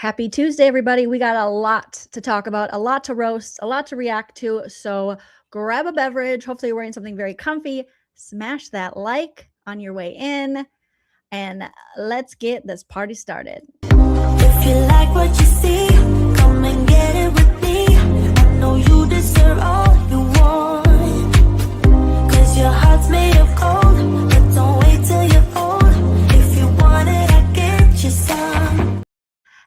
Happy Tuesday, everybody. We got a lot to talk about, a lot to roast, a lot to react to. So grab a beverage. Hopefully you're wearing something very comfy. Smash that like on your way in. And let's get this party started. If you like what you see, come and get it with me. I know you deserve all you want. Cause your heart's made of gold. But don't wait till you're old. If you want it, I get you some.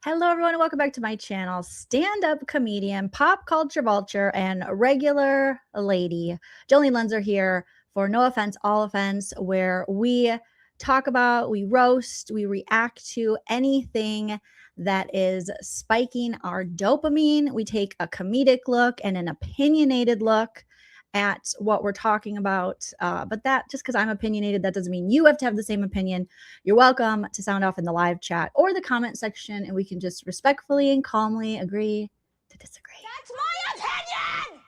Hello, everyone, and welcome back to my channel. Stand-up comedian, pop culture vulture, and regular lady. Joleen Lunzer here for No Offense, All Offense, where we talk about, we roast, we react to anything that is spiking our dopamine. We take a comedic look and an opinionated look at what we're talking about. But that, just because I'm opinionated, that doesn't mean you have to have the same opinion. You're welcome to sound off in the live chat or the comment section, and we can just respectfully and calmly agree to disagree. That's my opinion!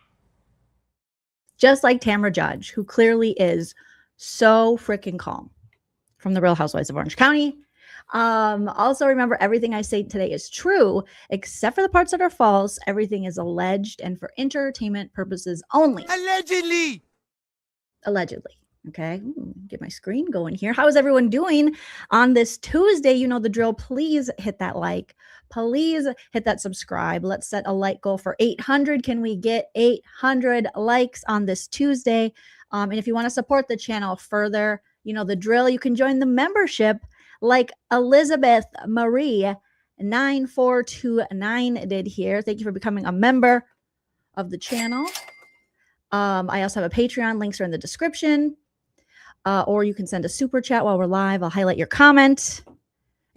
Just like Tamra Judge, who clearly is so freaking calm, from the Real Housewives of Orange County. Also, remember, everything I say today is true, except for the parts that are false. Everything is alleged and for entertainment purposes only. Allegedly. Allegedly. Okay, get my screen going here. How is everyone doing on this Tuesday? You know the drill. Please hit that like. Please hit that subscribe. Let's set a like goal for 800. Can we get 800 likes on this Tuesday? And if you want to support the channel further, you know the drill. You can join the membership like Elizabeth Marie 9429 did here. Thank you for becoming a member of the channel. I also have a Patreon. Links are in the description. Or you can send a super chat while we're live. I'll highlight your comment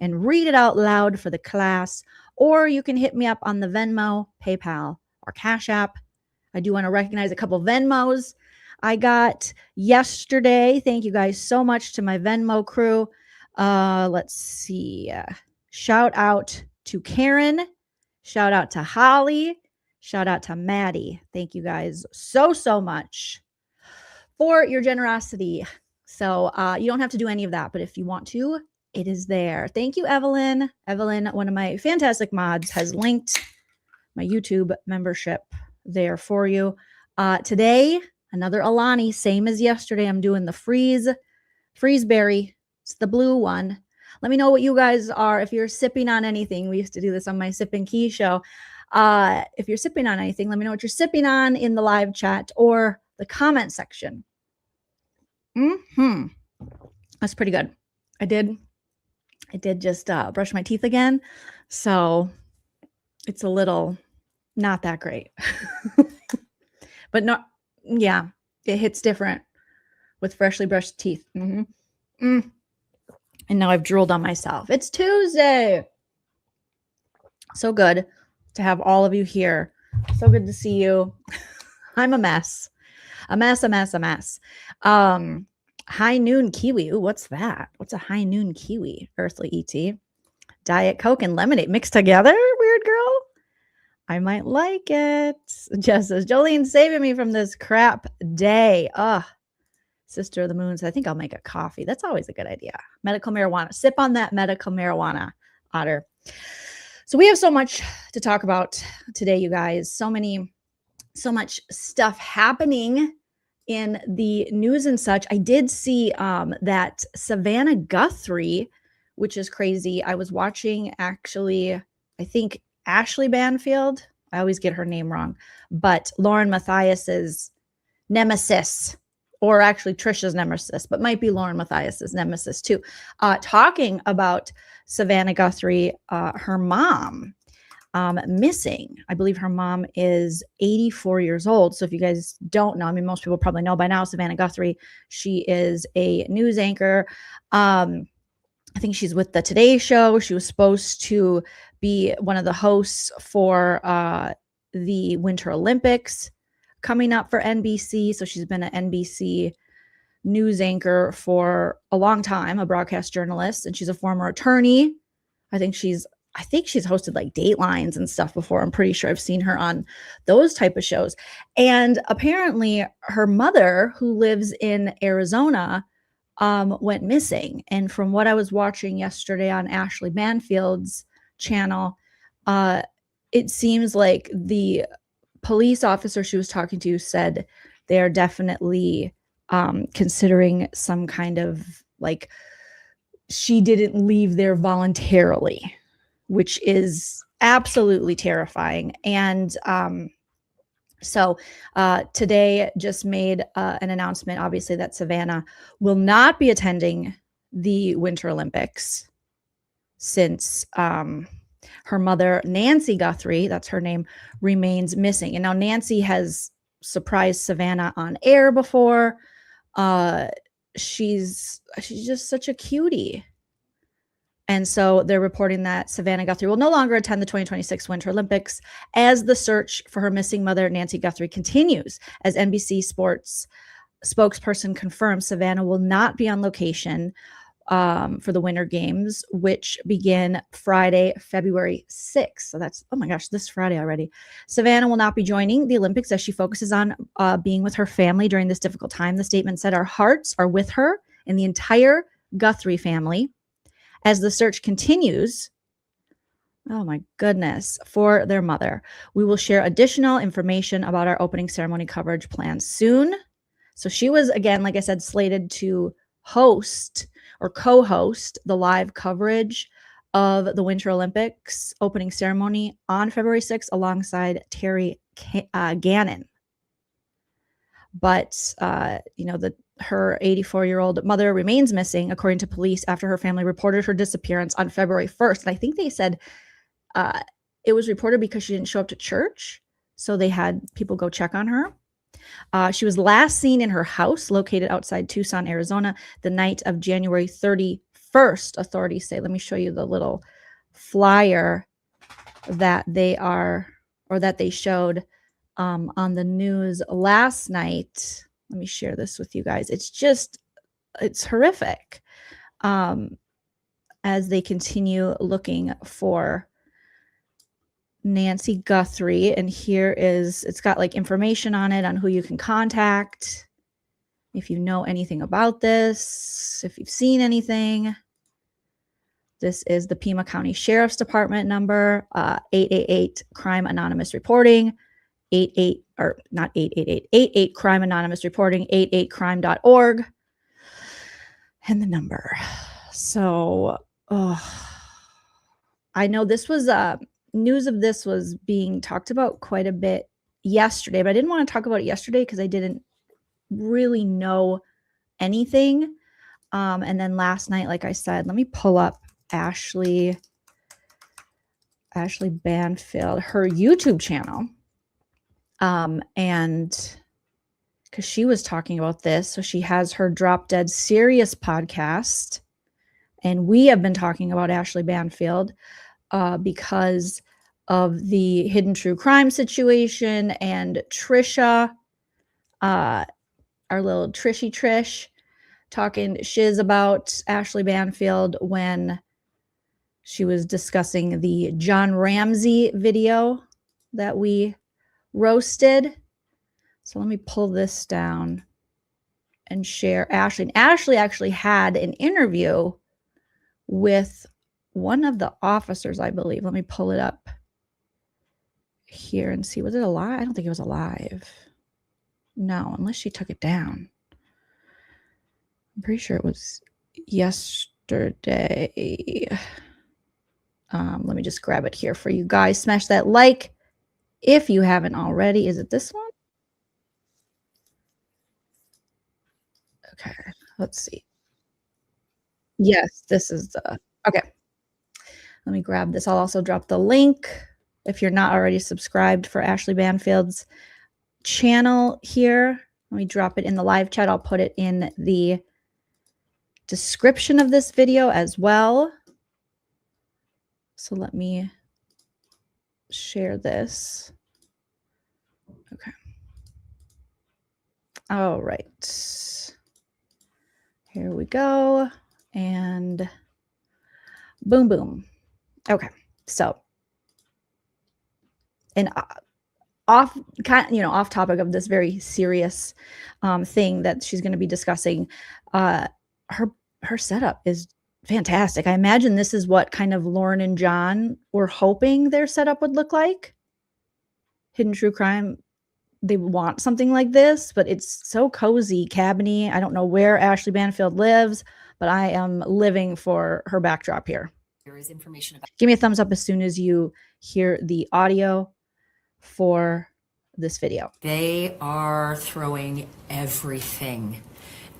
and read it out loud for the class. Or you can hit me up on the Venmo, PayPal, or Cash App. I do want to recognize a couple Venmos I got yesterday. Thank you guys so much to my Venmo crew. Let's see. Shout out to Karen. Shout out to Holly. Shout out to Maddie. Thank you guys so much for your generosity. So you don't have to do any of that, but if you want to, it is there. Thank you, Evelyn. Evelyn, one of my fantastic mods, has linked my YouTube membership there for you. Today, another Alani, same as yesterday. I'm doing the freeze berry. It's the blue one. Let me know what you guys are. If you're sipping on anything, we used to do this on my Sip and Key show. If you're sipping on anything, let me know what you're sipping on in the live chat or the comment section. That's pretty good. I did just brush my teeth again, so it's a little not that great. But no, yeah, it hits different with freshly brushed teeth. And now I've drooled on myself. It's Tuesday. So good to have all of you here. So good to see you. I'm a mess. A mess. High noon kiwi. Ooh, what's that? What's a high noon kiwi? Earthly ET. Diet Coke and lemonade mixed together? Weird girl. I might like it. Jess says, Jolene saving me from this crap day. Sister of the Moon says, I think I'll make a coffee. That's always a good idea. Medical marijuana. Sip on that medical marijuana, Otter. So we have so much to talk about today, you guys. So much stuff happening in the news and such. I did see that Savannah Guthrie, which is crazy. I was watching, actually, I think Ashley Banfield. I always get her name wrong. But Lauren Matthias's nemesis, or actually Trisha's nemesis, but might be Lauren Matthias's nemesis too, talking about Savannah Guthrie, her mom, missing. I believe her mom is 84 years old. So if you guys don't know, I mean, most people probably know by now, Savannah Guthrie, she is a news anchor. I think she's with the Today Show. She was supposed to be one of the hosts for the Winter Olympics coming up for NBC. So she's been an NBC news anchor for a long time, a broadcast journalist, and she's a former attorney. I think she's hosted like Datelines and stuff before. I'm pretty sure I've seen her on those type of shows. And apparently her mother, who lives in Arizona, went missing. And from what I was watching yesterday on Ashley Banfield's channel, It seems like the police officer she was talking to said they are definitely considering some kind of like she didn't leave there voluntarily, which is absolutely terrifying. And so today just made an announcement, obviously, that Savannah will not be attending the Winter Olympics since her mother, Nancy Guthrie, that's her name, remains missing. And now Nancy has surprised Savannah on air before. She's just such a cutie. And so they're reporting that Savannah Guthrie will no longer attend the 2026 Winter Olympics as the search for her missing mother, Nancy Guthrie, continues. As NBC Sports spokesperson confirms, Savannah will not be on location for the Winter Games, which begin Friday, February 6th. So that's, oh my gosh, this Friday already. Savannah will not be joining the Olympics as she focuses on being with her family during this difficult time. The statement said, "Our hearts are with her and the entire Guthrie family as the search continues." Oh my goodness, for their mother. We will share additional information about our opening ceremony coverage plans soon. So she was, again, like I said, slated to host or co-host the live coverage of the Winter Olympics opening ceremony on February 6th alongside Terry Gannon. But, her 84-year-old mother remains missing, according to police, after her family reported her disappearance on February 1st. And I think they said it was reported because she didn't show up to church. So they had people go check on her. She was last seen in her house located outside Tucson, Arizona, the night of January 31st, authorities say. Let me show you the little flyer that they showed on the news last night. Let me share this with you guys. It's horrific as they continue looking for Nancy Guthrie. And it's got like information on it on who you can contact if you know anything about this, if you've seen anything. This is the Pima County Sheriff's Department number, 888 Crime Anonymous Reporting, 88 Crime Anonymous Reporting, 88crime.org, and the number. So I know this was news of this was being talked about quite a bit yesterday, but I didn't want to talk about it yesterday because I didn't really know anything. And then last night, like I said, let me pull up Ashley Banfield, her YouTube channel. And because she was talking about this, so she has her Drop Dead Serious podcast. And we have been talking about Ashley Banfield because of the hidden true crime situation and Trisha, our little Trish, talking shiz about Ashley Banfield when she was discussing the John Ramsey video that we roasted. So let me pull this down and share Ashley. And Ashley actually had an interview with one of the officers, I believe. Let me pull it up here and see. Was it alive? I don't think it was alive. No, unless she took it down. I'm pretty sure it was yesterday. Let me just grab it here for you guys. Smash that like if you haven't already. Is it this one? Okay, let's see. Yes, this is the, okay. Let me grab this. I'll also drop the link if you're not already subscribed for Ashley Banfield's channel here. Let me drop it in the live chat. I'll put it in the description of this video as well. So let me share this. Okay. All right. Here we go. And boom, boom. Okay. So, and off topic of this very serious thing that she's going to be discussing, her setup is fantastic. I imagine this is what kind of Lauren and John were hoping their setup would look like. Hidden True Crime, they want something like this, but it's so cozy, cabiny. I don't know where Ashley Banfield lives, but I am living for her backdrop here. There is information about. Give me a thumbs up as soon as you hear the audio for this video. They are throwing everything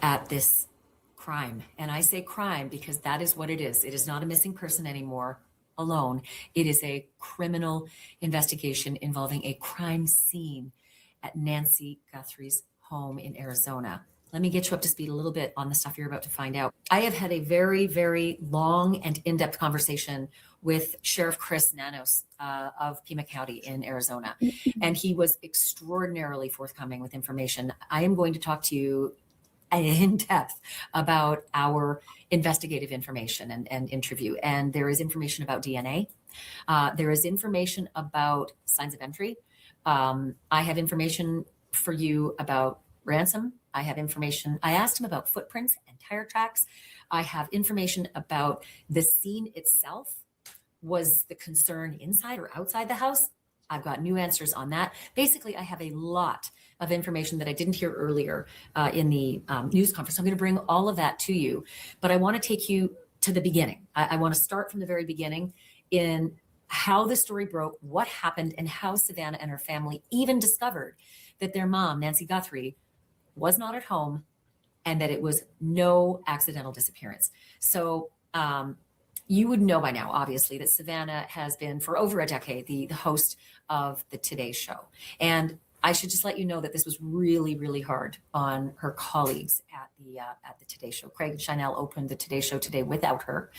at this crime. And I say crime because that is what it is. It is not a missing person anymore alone. It is a criminal investigation involving a crime scene at Nancy Guthrie's home in Arizona. Let me get you up to speed a little bit on the stuff you're about to find out. I have had a very, very long and in-depth conversation with Sheriff Chris Nanos of Pima County in Arizona, and he was extraordinarily forthcoming with information. I am going to talk to you in depth about our investigative information and interview. And there is information about DNA. There is information about signs of entry. I have information for you about ransom. I have information. I asked him about footprints and tire tracks. I have information about the scene itself. Was the concern inside or outside the house? I've got new answers on that. Basically, I have a lot of information that I didn't hear earlier in the news conference. I'm going to bring all of that to you, but I want to take you to the beginning. I want to start from the very beginning in how the story broke, what happened, and how Savannah and her family even discovered that their mom, Nancy Guthrie, was not at home and that it was no accidental disappearance. So you would know by now, obviously, that Savannah has been for over a decade the host of the Today Show. And I should just let you know that this was really, really hard on her colleagues at the Today Show. Craig and Chanel opened the Today Show today without her,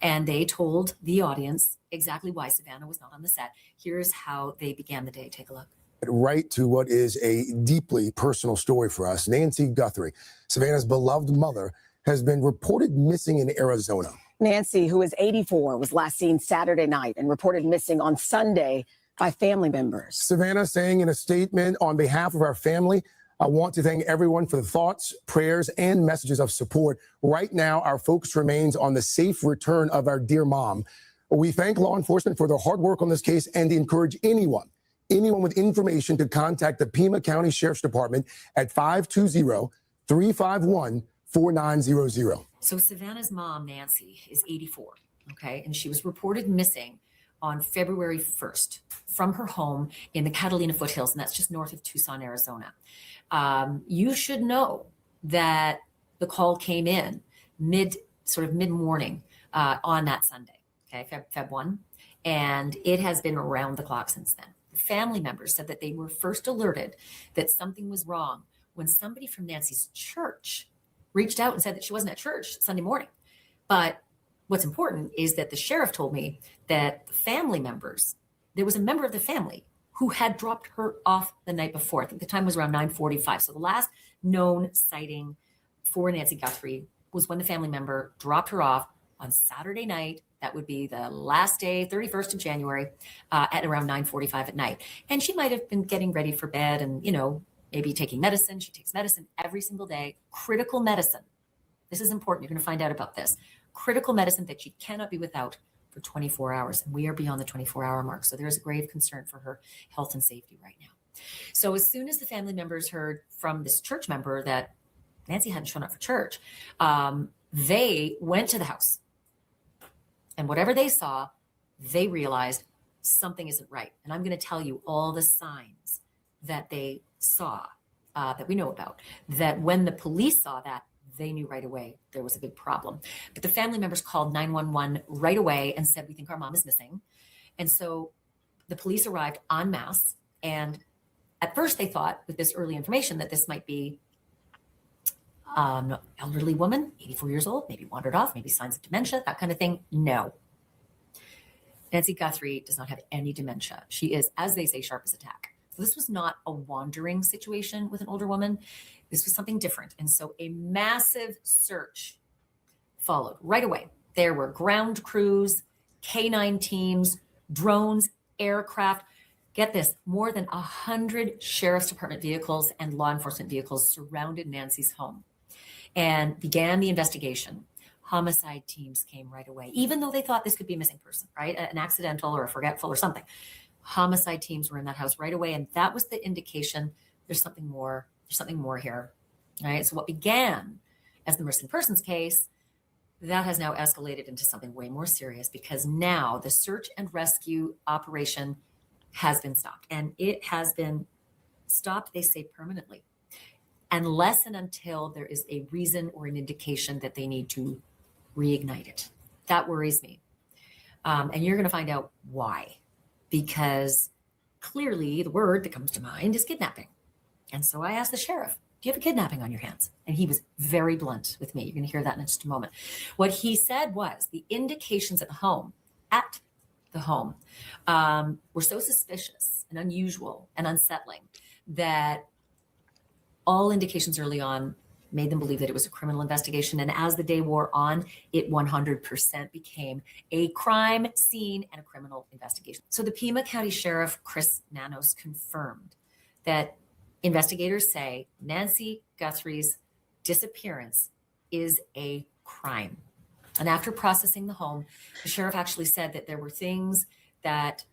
and they told the audience exactly why Savannah was not on the set. Here's how they began the day. Take a look. Right to what is a deeply personal story for us. Nancy Guthrie, Savannah's beloved mother, has been reported missing in Arizona. Nancy, who is 84, was last seen Saturday night and reported missing on Sunday by family members. Savannah saying in a statement, on behalf of our family, I want to thank everyone for the thoughts, prayers, and messages of support. Right now, our focus remains on the safe return of our dear mom. We thank law enforcement for their hard work on this case and encourage anyone with information to contact the Pima County Sheriff's Department at 520-351-4900. So Savannah's mom, Nancy, is 84, okay? And she was reported missing on February 1st from her home in the Catalina foothills, and that's just north of Tucson, Arizona. You should know that the call came in mid-morning on that Sunday, okay, Feb 1, and it has been around the clock since then. Family members said that they were first alerted that something was wrong when somebody from Nancy's church reached out and said that she wasn't at church Sunday morning. But what's important is that the sheriff told me that family members, there was a member of the family who had dropped her off the night before. I think the time was around 9:45. So the last known sighting for Nancy Guthrie was when the family member dropped her off on Saturday night. That would be the last day, 31st of January, at around 9:45 at night. And she might have been getting ready for bed and, maybe taking medicine. She takes medicine every single day, critical medicine. This is important. You're going to find out about this. Critical medicine that she cannot be without for 24 hours. And we are beyond the 24-hour mark. So there's a grave concern for her health and safety right now. So as soon as the family members heard from this church member that Nancy hadn't shown up for church, they went to the house. And whatever they saw, they realized something isn't right. And I'm going to tell you all the signs that they saw that we know about, that when the police saw that, they knew right away there was a big problem. But the family members called 911 right away and said, we think our mom is missing. And so the police arrived en masse. And at first they thought, with this early information, that this might be an elderly woman, 84 years old, maybe wandered off, maybe signs of dementia, that kind of thing. No. Nancy Guthrie does not have any dementia. She is, as they say, sharp as a tack. So this was not a wandering situation with an older woman. This was something different. And so a massive search followed right away. There were ground crews, K9 teams, drones, aircraft. Get this, more than 100 Sheriff's Department vehicles and law enforcement vehicles surrounded Nancy's home and began the investigation. homicide teams came right away, even though they thought this could be a missing person, right? An accidental or a forgetful or something. Homicide teams were in that house right away. And that was the indication there's something more here, right? So what began as the missing persons case, that has now escalated into something way more serious, because now the search and rescue operation has been stopped, and it has been stopped, they say, permanently, unless and until there is a reason or an indication that they need to reignite it. That worries me. And you're going to find out why, because clearly the word that comes to mind is kidnapping. And so I asked the sheriff, do you have a kidnapping on your hands? And he was very blunt with me. You're going to hear that in just a moment. What he said was the indications at the home were so suspicious and unusual and unsettling that all indications early on made them believe that it was a criminal investigation. And as the day wore on, it 100% became a crime scene and a criminal investigation. So the Pima County Sheriff, Chris Nanos, confirmed that investigators say Nancy Guthrie's disappearance is a crime. And after processing the home, the sheriff actually said that there were things that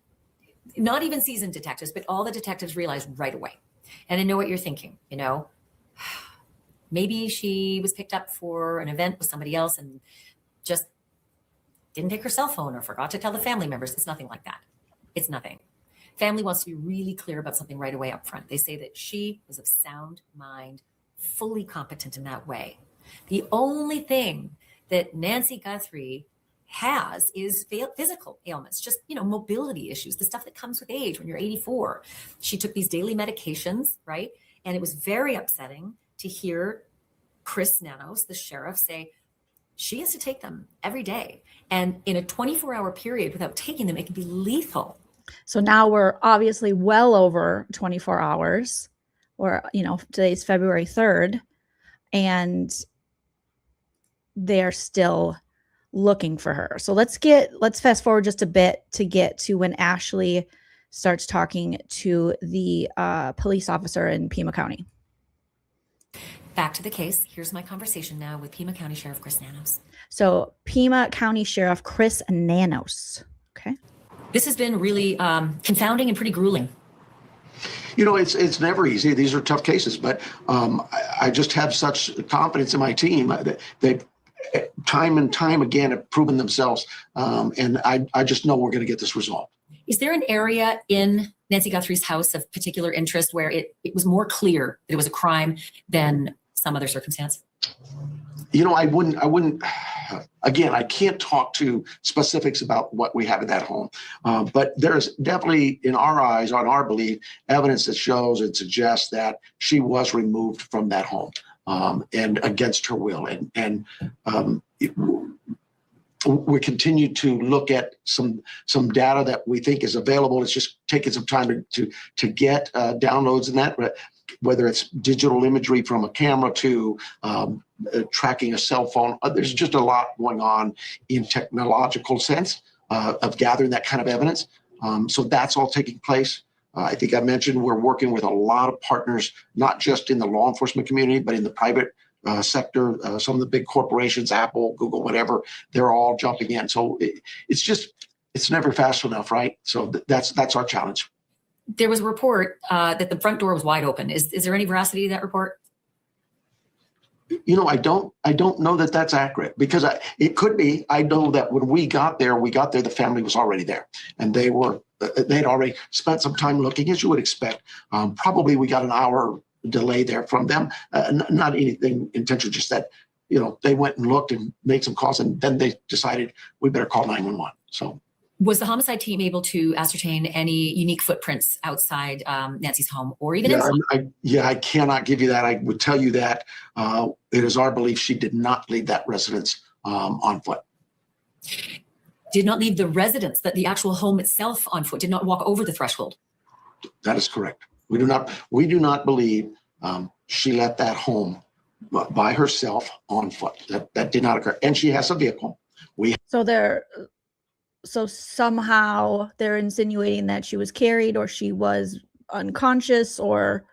not even seasoned detectives, but all the detectives realized right away. And I know what you're thinking, maybe she was picked up for an event with somebody else and just didn't take her cell phone or forgot to tell the family members. It's nothing like that. It's nothing. Family wants to be really clear about something right away up front. They say that she was of sound mind, fully competent in that way. The only thing that Nancy Guthrie has is physical ailments, just, mobility issues, the stuff that comes with age when you're 84. She took these daily medications, right? And it was very upsetting to hear Chris Nanos, the sheriff, say she has to take them every day. And in a 24-hour period without taking them, it can be lethal. So now we're obviously well over 24 hours, or, today's February 3rd, and they're still looking for her. So let's fast forward just a bit to get to when Ashley starts talking to the police officer in Pima County. Back to the case. Here's my conversation now with Pima County Sheriff Chris Nanos. So Pima County Sheriff Chris Nanos. Okay. This has been really confounding and pretty grueling. It's never easy. These are tough cases, but I just have such confidence in my team that they've time and time again have proven themselves. And I just know we're going to get this resolved. Is there an area in Nancy Guthrie's house of particular interest where it was more clear that it was a crime than some other circumstance? I wouldn't, again, I can't talk to specifics about what we have in that home. But there's definitely, in our eyes, on our belief, evidence that shows and suggests that she was removed from that home and against her will. And we continue to look at some data that we think is available. It's just taking some time to get downloads in that, whether it's digital imagery from a camera to tracking a cell phone. There's just a lot going on in technological sense of gathering that kind of evidence. So that's all taking place. I think I mentioned we're working with a lot of partners, not just in the law enforcement community, but in the private sector. Some of the big corporations, Apple, Google, whatever, they're all jumping in. So it's never fast enough, right? So that's our challenge. There was a report that the front door was wide open. Is there any veracity to that report? I don't know that that's accurate, because it could be. I know that when we got there, the family was already there, and they'd already spent some time looking, as you would expect. Probably we got an hour delay there from them. Not anything intentional, just that, they went and looked and made some calls, and then they decided we better call 911. So. Was the homicide team able to ascertain any unique footprints outside Nancy's home or even inside? I cannot give you that. I would tell you that it is our belief she did not leave that residence on foot. Did not leave the residence, but the actual home itself on foot, did not walk over the threshold? That is correct. We do not believe she left that home by herself on foot. That did not occur. And she has a vehicle. So somehow they're insinuating that she was carried or she was unconscious, or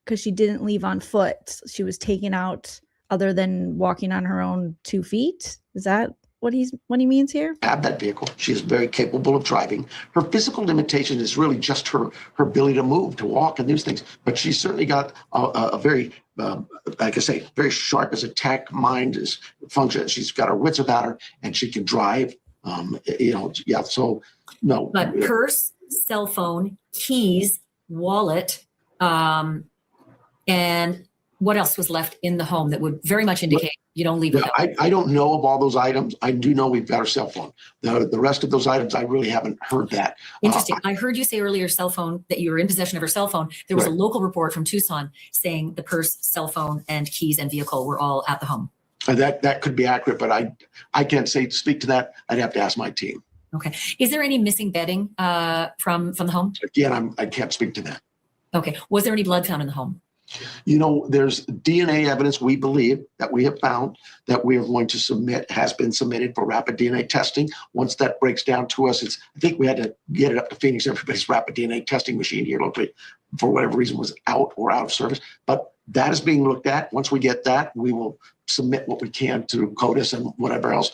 because she didn't leave on foot, she was taken out other than walking on her own 2 feet? Is that what he means here? Have that vehicle. She is very capable of driving. Her physical limitation is really just her ability to move, to walk, and these things. But she's certainly got a very, like I say, very sharp as a tack mind is function. She's got her wits about her, and she can drive. Yeah. So no. But purse, cell phone, keys, wallet, and what else was left in the home that would very much indicate you don't leave it? I don't know of all those items. I do know we've got her cell phone. The rest of those items, I really haven't heard that. Interesting. I heard you say earlier cell phone, that you were in possession of her cell phone. There was a local report from Tucson saying the purse, cell phone, and keys and vehicle were all at the home. That could be accurate, but I can't speak to that. I'd have to ask my team. Okay. Is there any missing bedding from the home? Again, I can't speak to that. Okay. Was there any blood found in the home? There's DNA evidence we believe that we have found that we are going to submit, has been submitted for rapid DNA testing. Once that breaks down to us, I think we had to get it up to Phoenix. Everybody's rapid DNA testing machine here locally, for whatever reason, was out of service. But that is being looked at. Once we get that, we will submit what we can to CODIS and whatever else,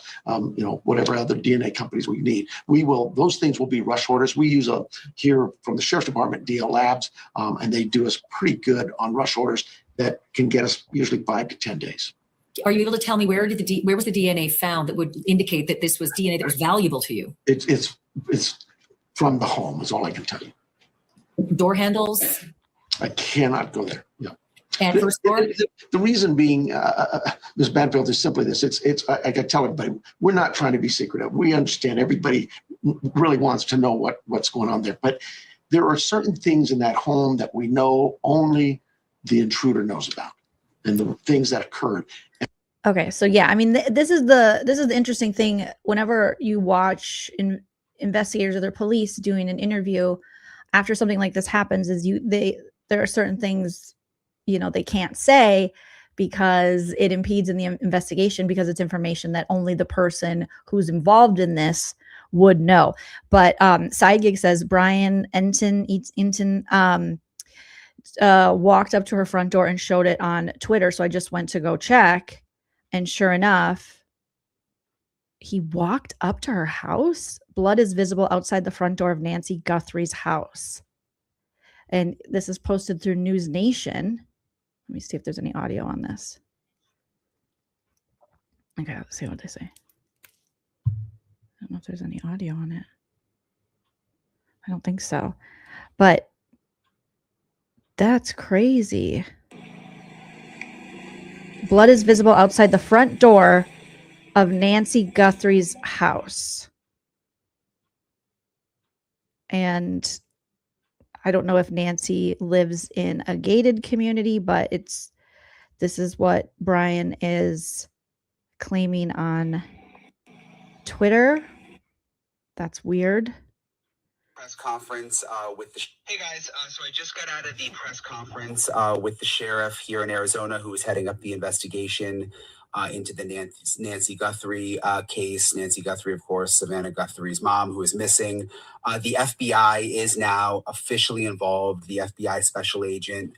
whatever other DNA companies we need. Those things will be rush orders. We use here from the Sheriff's Department, DL Labs, and they do us pretty good on rush orders that can get us usually 5 to 10 days. Are you able to tell me where was the DNA found that would indicate that this was DNA that was valuable to you? It's from the home is all I can tell you. Door handles? I cannot go there. No. And first floor? The reason being, Ms. Banfield, is simply this. I can tell everybody, we're not trying to be secretive. We understand everybody really wants to know what's going on there. But there are certain things in that home that we know only the intruder knows about, and the things that occurred. Okay, so yeah, I mean, this is the interesting thing. Whenever you watch investigators or their police doing an interview after something like this happens, there are certain things they can't say because it impedes in the investigation, because it's information that only the person who's involved in this would know. But Sidegig says Brian Enton walked up to her front door and showed it on Twitter. So I just went to go check, and sure enough, he walked up to her house. Blood is visible outside the front door of Nancy Guthrie's house. And this is posted through News Nation. Let me see if there's any audio on this. Okay, let's see what they say. I don't know if there's any audio on it. I don't think so. But that's crazy. Blood is visible outside the front door of Nancy Guthrie's house. And I don't know if Nancy lives in a gated community, but this is what Brian is claiming on Twitter. That's weird. Press conference with the hey guys, so I just got out of the press conference with the sheriff here in Arizona, who is heading up the investigation into the Nancy Guthrie case. Nancy Guthrie, of course, Savannah Guthrie's mom, who is missing. The FBI is now officially involved. The FBI special agent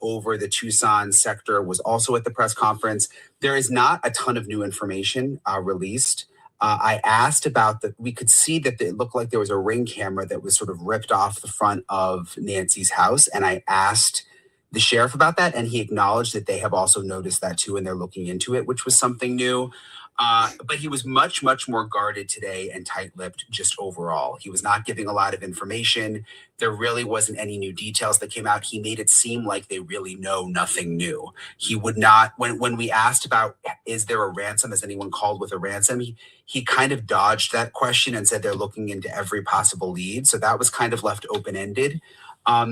over the Tucson sector was also at the press conference. There is not a ton of new information released. I asked about we could see that it looked like there was a Ring camera that was sort of ripped off the front of Nancy's house. And I asked the sheriff about that, and he acknowledged that they have also noticed that too, and they're looking into it, which was something new. But he was much, much more guarded today and tight-lipped just overall. He was not giving a lot of information. There really wasn't any new details that came out. He made it seem like they really know nothing new. He would not, when we asked about, is there a ransom? Has anyone called with a ransom? He kind of dodged that question and said they're looking into every possible lead. So that was kind of left open-ended.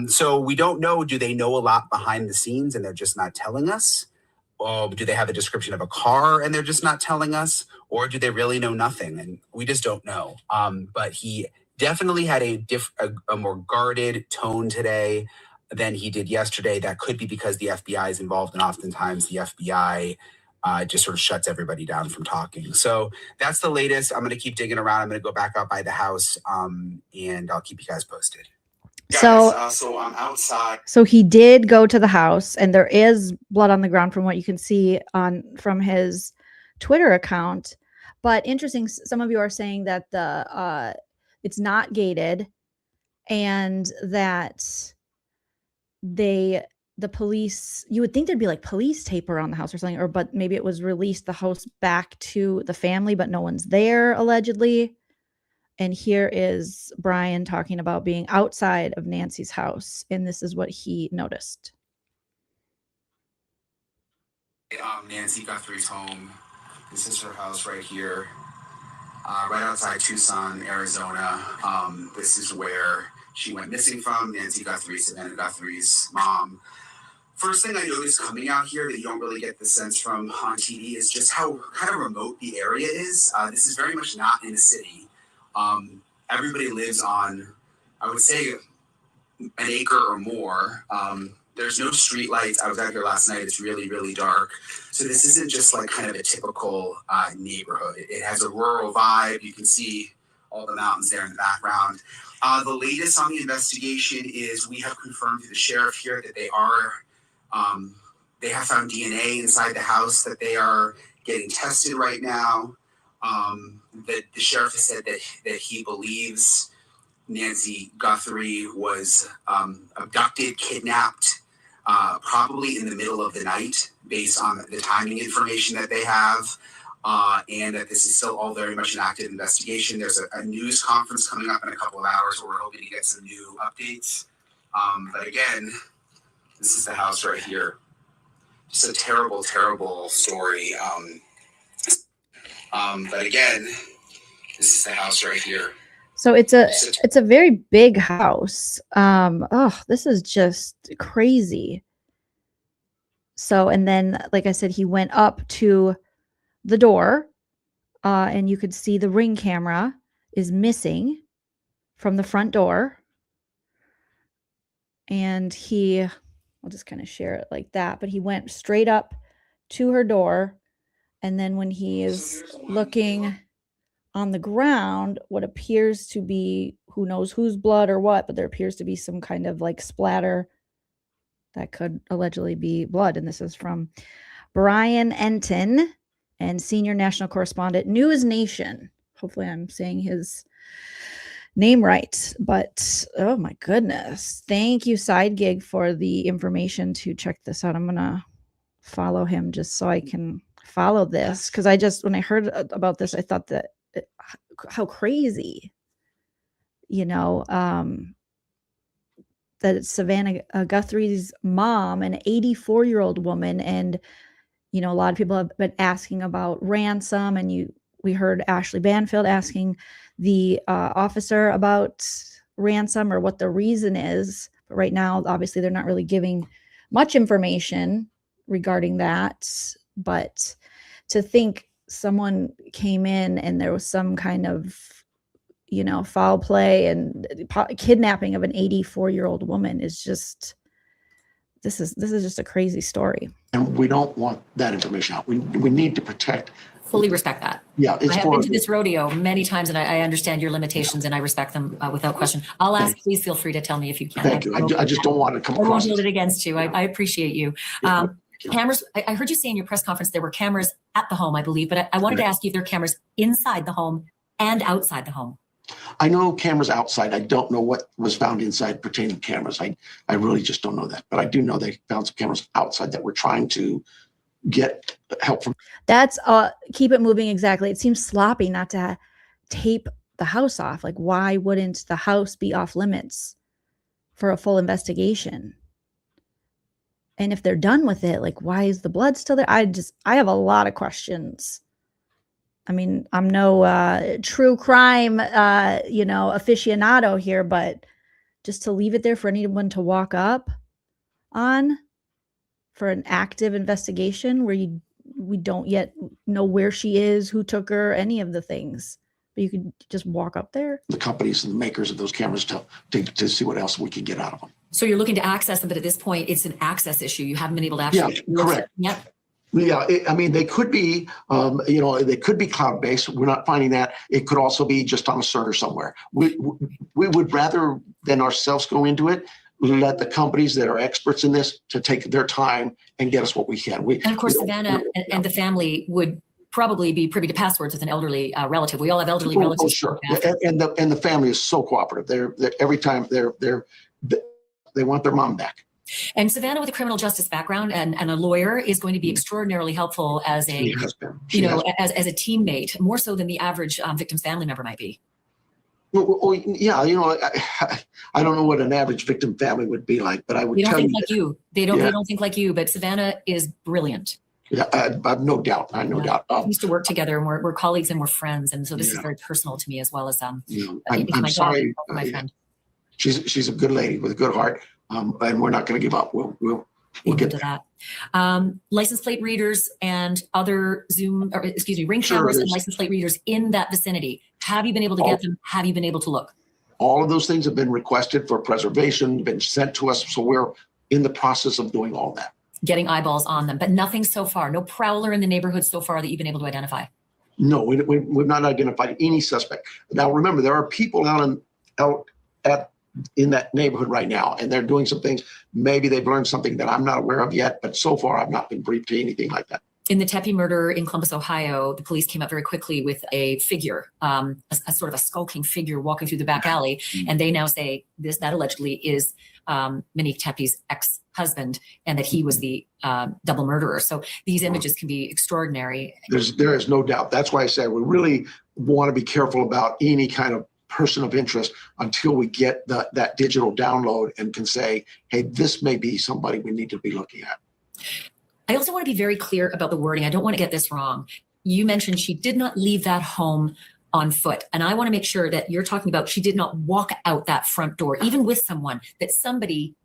So we don't know, do they know a lot behind the scenes and they're just not telling us? Do they have a description of a car and they're just not telling us? Or do they really know nothing? And we just don't know. But he definitely had a more guarded tone today than he did yesterday. That could be because the FBI is involved, and oftentimes the FBI just sort of shuts everybody down from talking. So that's the latest. I'm going to keep digging around. I'm going to go back out by the house, and I'll keep you guys posted. So, so I'm outside. so he did go to the house, and there is blood on the ground from what you can see from his Twitter account. But interesting, some of you are saying that it's not gated, and that the police, you would think there'd be like police tape around the house or something, but maybe it was released the house back to the family, but no one's there allegedly. And here is Brian talking about being outside of Nancy's house, and this is what he noticed. Nancy Guthrie's home. This is her house right here, right outside Tucson, Arizona. This is where she went missing from. Nancy Guthrie, Savannah Guthrie's mom. First thing I noticed coming out here that you don't really get the sense from on TV is just how kind of remote the area is. This is very much not in a city. Everybody lives on, I would say, an acre or more. There's no street lights. I was out here last night. It's really, really dark. So this isn't just like kind of a typical neighborhood. It has a rural vibe. You can see all the mountains there in the background. The latest on the investigation is we have confirmed to the sheriff here that they have found DNA inside the house that they are getting tested right now. That the sheriff has said that he believes Nancy Guthrie was abducted, kidnapped, probably in the middle of the night, based on the timing information that they have, and that this is still all very much an active investigation. There's a news conference coming up in a couple of hours where we're hoping to get some new updates. But again, this is the house right here. Just a terrible, terrible story. But again, this is the house right here. So it's a very big house. This is just crazy. So, and then, like I said, he went up to the door, and you could see the Ring camera is missing from the front door. And I'll just kind of share it like that, but he went straight up to her door. And then when he is looking on the ground, what appears to be, who knows whose blood or what, but there appears to be some kind of like splatter that could allegedly be blood. And this is from Brian Enton and senior national correspondent, News Nation. Hopefully I'm saying his name right, but oh my goodness. Thank you, Side Gig, for the information to check this out. I'm going to follow him just so I can follow this, because when I heard about this, I thought that how crazy, that it's Savannah Guthrie's mom, an 84-year-old woman. And, a lot of people have been asking about ransom, and we heard Ashley Banfield asking the officer about ransom or what the reason is. But right now, obviously, they're not really giving much information regarding that. But to think someone came in and there was some kind of, foul play and kidnapping of an 84-year-old woman is just, this is just a crazy story. And we don't want that information out. We need to protect. Fully respect that. Yeah, I have been to this rodeo many times, and I understand your limitations, and I respect them without question. I'll ask. Please feel free to tell me if you can. Thank you. I just don't want to come across. I won't hold it against you. I appreciate you. Cameras. I heard you say in your press conference there were cameras at the home, I believe, but I wanted to ask you if there are cameras inside the home and outside the home. I know cameras outside. I don't know what was found inside pertaining to cameras. I really just don't know that. But I do know they found some cameras outside that we're trying to get help from. That's keep it moving. Exactly. It seems sloppy not to tape the house off. Like, why wouldn't the house be off limits for a full investigation? And if they're done with it, like, why is the blood still there? I have a lot of questions. I mean, I'm no true crime, aficionado here, but just to leave it there for anyone to walk up on for an active investigation where we don't yet know where she is, who took her, any of the things, but you could just walk up there. The companies and the makers of those cameras to see what else we can get out of them. So you're looking to access them, but at this point, it's an access issue. You haven't been able to actually. Yeah, correct. Yep. Yeah, I mean, they could be, they could be cloud-based. We're not finding that. It could also be just on a server somewhere. We would rather than ourselves go into it, let the companies that are experts in this to take their time and get us what we can. And of course, Savannah and the family would probably be privy to passwords with an elderly relative. We all have elderly relatives. Oh, sure. And the family is so cooperative. They're every time they want their mom back. And Savannah, with a criminal justice background and a lawyer, is going to be extraordinarily helpful as a, as a teammate, more so than the average victim's family member might be. Well, yeah, I don't know what an average victim family would be like, but I would tell you. They don't think like you. They don't think like you, but Savannah is brilliant. Yeah, I've no doubt. I have no doubt. We used to work together, and we're colleagues and we're friends, and so this is very personal to me as well as I'm sorry, my friend. She's a good lady with a good heart, and we're not going to give up. We'll get to that. License plate readers and other ring cameras and license plate readers in that vicinity. Have you been able to get them? Have you been able to look? All of those things have been requested for preservation, been sent to us, so we're in the process of doing all that. Getting eyeballs on them, but nothing so far. No prowler in the neighborhood so far that you've been able to identify. No, we've not identified any suspect. Now, remember, there are people out in that neighborhood right now, and they're doing some things. Maybe they've learned something that I'm not aware of yet, but so far I've not been briefed to anything like that. In the Tepe murder in Columbus, Ohio, the police came up very quickly with a figure, a sort of a skulking figure walking through the back alley, and they now say that allegedly is Monique Tepe's ex-husband, and that he was the double murderer. So these images can be extraordinary. There is no doubt. That's why I say we really want to be careful about any kind of person of interest until we get that digital download and can say, hey, this may be somebody we need to be looking at. I also want to be very clear about the wording. I don't want to get this wrong. You mentioned she did not leave that home on foot. And I want to make sure that you're talking about she did not walk out that front door, even with someone, that somebody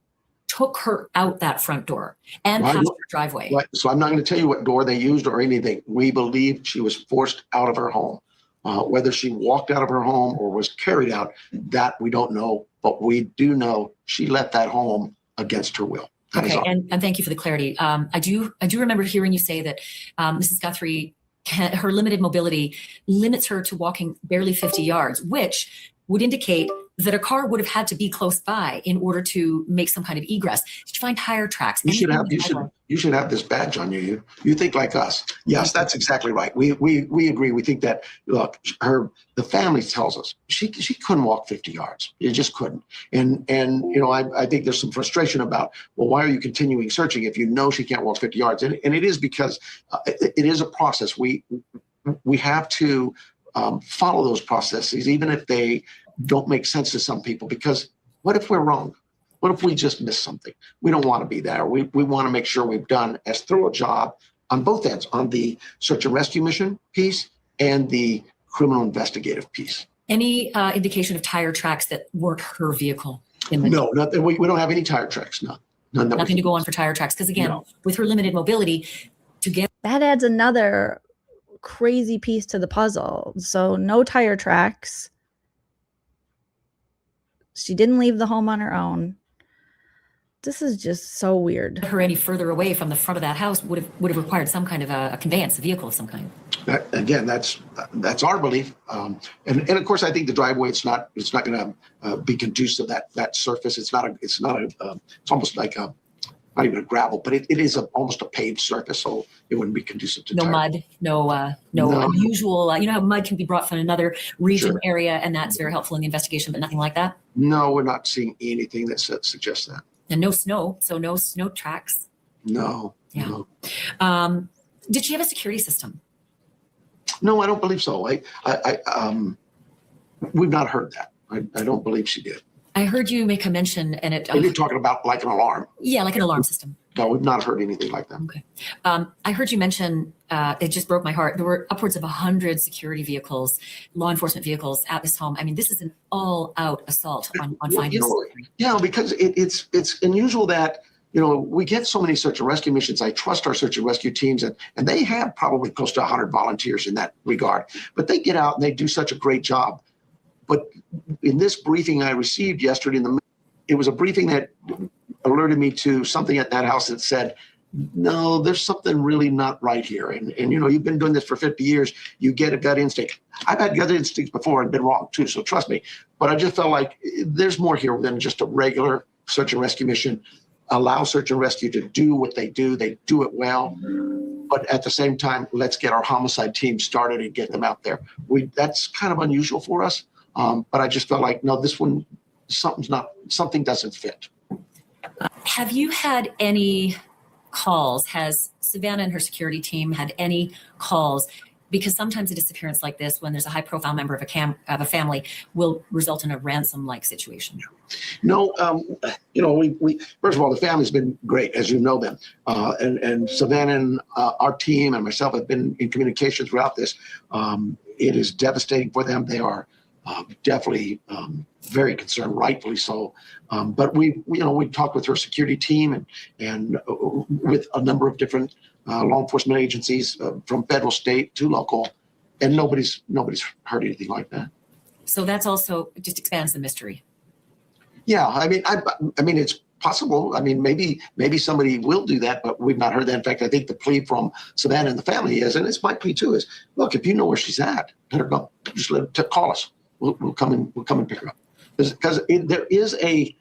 took her out that front door and past her driveway. Right. So I'm not going to tell you what door they used or anything. We believe she was forced out of her home. Whether she walked out of her home or was carried out, that we don't know. But we do know she left that home against her will. Okay, and thank you for the clarity. I do remember hearing you say that Mrs. Guthrie, her limited mobility limits her to walking barely 50 yards, which would indicate that a car would have had to be close by in order to make some kind of egress. Did you find tire tracks? You should have this badge on you. You think like us. Yes, that's exactly right. We agree. We think that, look, the family tells us she couldn't walk 50 yards. You just couldn't. And I think there's some frustration about, well, why are you continuing searching if you know she can't walk 50 yards? And it is because it is a process. We have to follow those processes, even if they don't make sense to some people, because what if we're wrong? What if we just miss something? We don't want to be there. We want to make sure we've done as thorough a job on both ends, on the search and rescue mission piece and the criminal investigative piece. Any indication of tire tracks that weren't her vehicle? No, nothing. We don't have any tire tracks. Nothing to go on for tire tracks. Because again, with her limited mobility, that adds another crazy piece to the puzzle. So no tire tracks. She didn't leave the home on her own. This is just so weird. Her any further away from the front of that house would have required some kind of a conveyance, a vehicle of some kind. Again, that's our belief, and of course I think the driveway it's not going to be conducive to that surface. It's almost like not even a gravel, but it is almost a paved surface, so it wouldn't be conducive to mud, no unusual. You know how mud can be brought from another region area, and that's very helpful in the investigation, but nothing like that. No, we're not seeing anything that suggests that. And no snow, so no snow tracks. No. Yeah. No. Did she have a security system? No, I don't believe so. We've not heard that. I don't believe she did. I heard you make a mention, and you're talking about like an alarm. Yeah, like an alarm system. No, we've not heard anything like that. Okay. I heard you mention, it just broke my heart. There were upwards of 100 security vehicles, law enforcement vehicles at this home. I mean, this is an all-out assault on finding security. Yeah, because it's unusual that, we get so many search and rescue missions. I trust our search and rescue teams, and they have probably close to 100 volunteers in that regard. But they get out and they do such a great job. But in this briefing I received yesterday, it was a briefing that alerted me to something at that house that said no, there's something really not right here. And you've been doing this for 50 years. You get a gut instinct. I've had gut instincts before and been wrong too. So trust me. But I just felt like there's more here than just a regular search and rescue mission. Allow search and rescue to do what they do. They do it well. But at the same time, let's get our homicide team started and get them out there. That's kind of unusual for us. But I just felt like, no, this one, something doesn't fit. Have you had any calls? Has Savannah and her security team had any calls? Because sometimes a disappearance like this, when there's a high-profile member of a family, will result in a ransom-like situation. No, we first of all, the family's been great, as you know them, and Savannah and our team and myself have been in communication throughout this. It is devastating for them. They are definitely very concerned, rightfully so. But we talked with her security team and with a number of different law enforcement agencies from federal, state to local, and nobody's heard anything like that. So that's also just expands the mystery. Yeah, I mean, it's possible. I mean, maybe somebody will do that, but we've not heard that. In fact, I think the plea from Savannah and the family is, and it's my plea too, is look, if you know where she's at, let her go. Just call us. We'll come and pick her up. Because there is a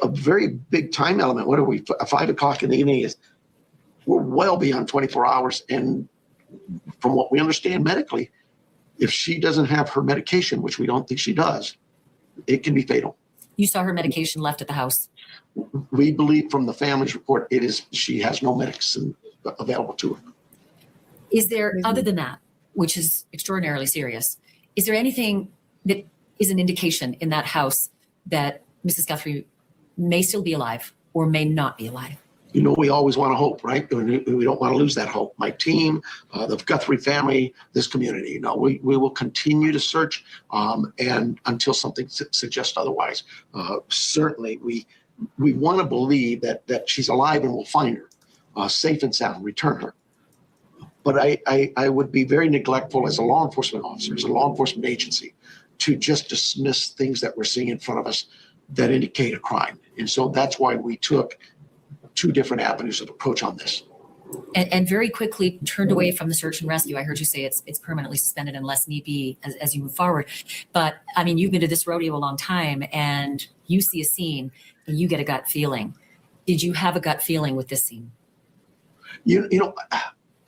very big time element. What are we? 5 o'clock in the evening is. We're well beyond 24 hours. And from what we understand medically, if she doesn't have her medication, which we don't think she does, it can be fatal. You saw her medication left at the house. We believe from the family's report, she has no medicine available to her. Is there, other than that, which is extraordinarily serious, is there anything that is an indication in that house that Mrs. Guthrie may still be alive or may not be alive? We always want to hope, right? We don't want to lose that hope. My team, the Guthrie family, this community, we will continue to search and until something suggests otherwise. Certainly, we want to believe that she's alive and we'll find her safe and sound, return her. But I would be very neglectful as a law enforcement officer, as a law enforcement agency, to just dismiss things that we're seeing in front of us that indicate a crime. And so that's why we took 2 different avenues of approach on this. And very quickly turned away from the search and rescue. I heard you say it's permanently suspended unless need be as you move forward. But I mean, you've been to this rodeo a long time and you see a scene and you get a gut feeling. Did you have a gut feeling with this scene?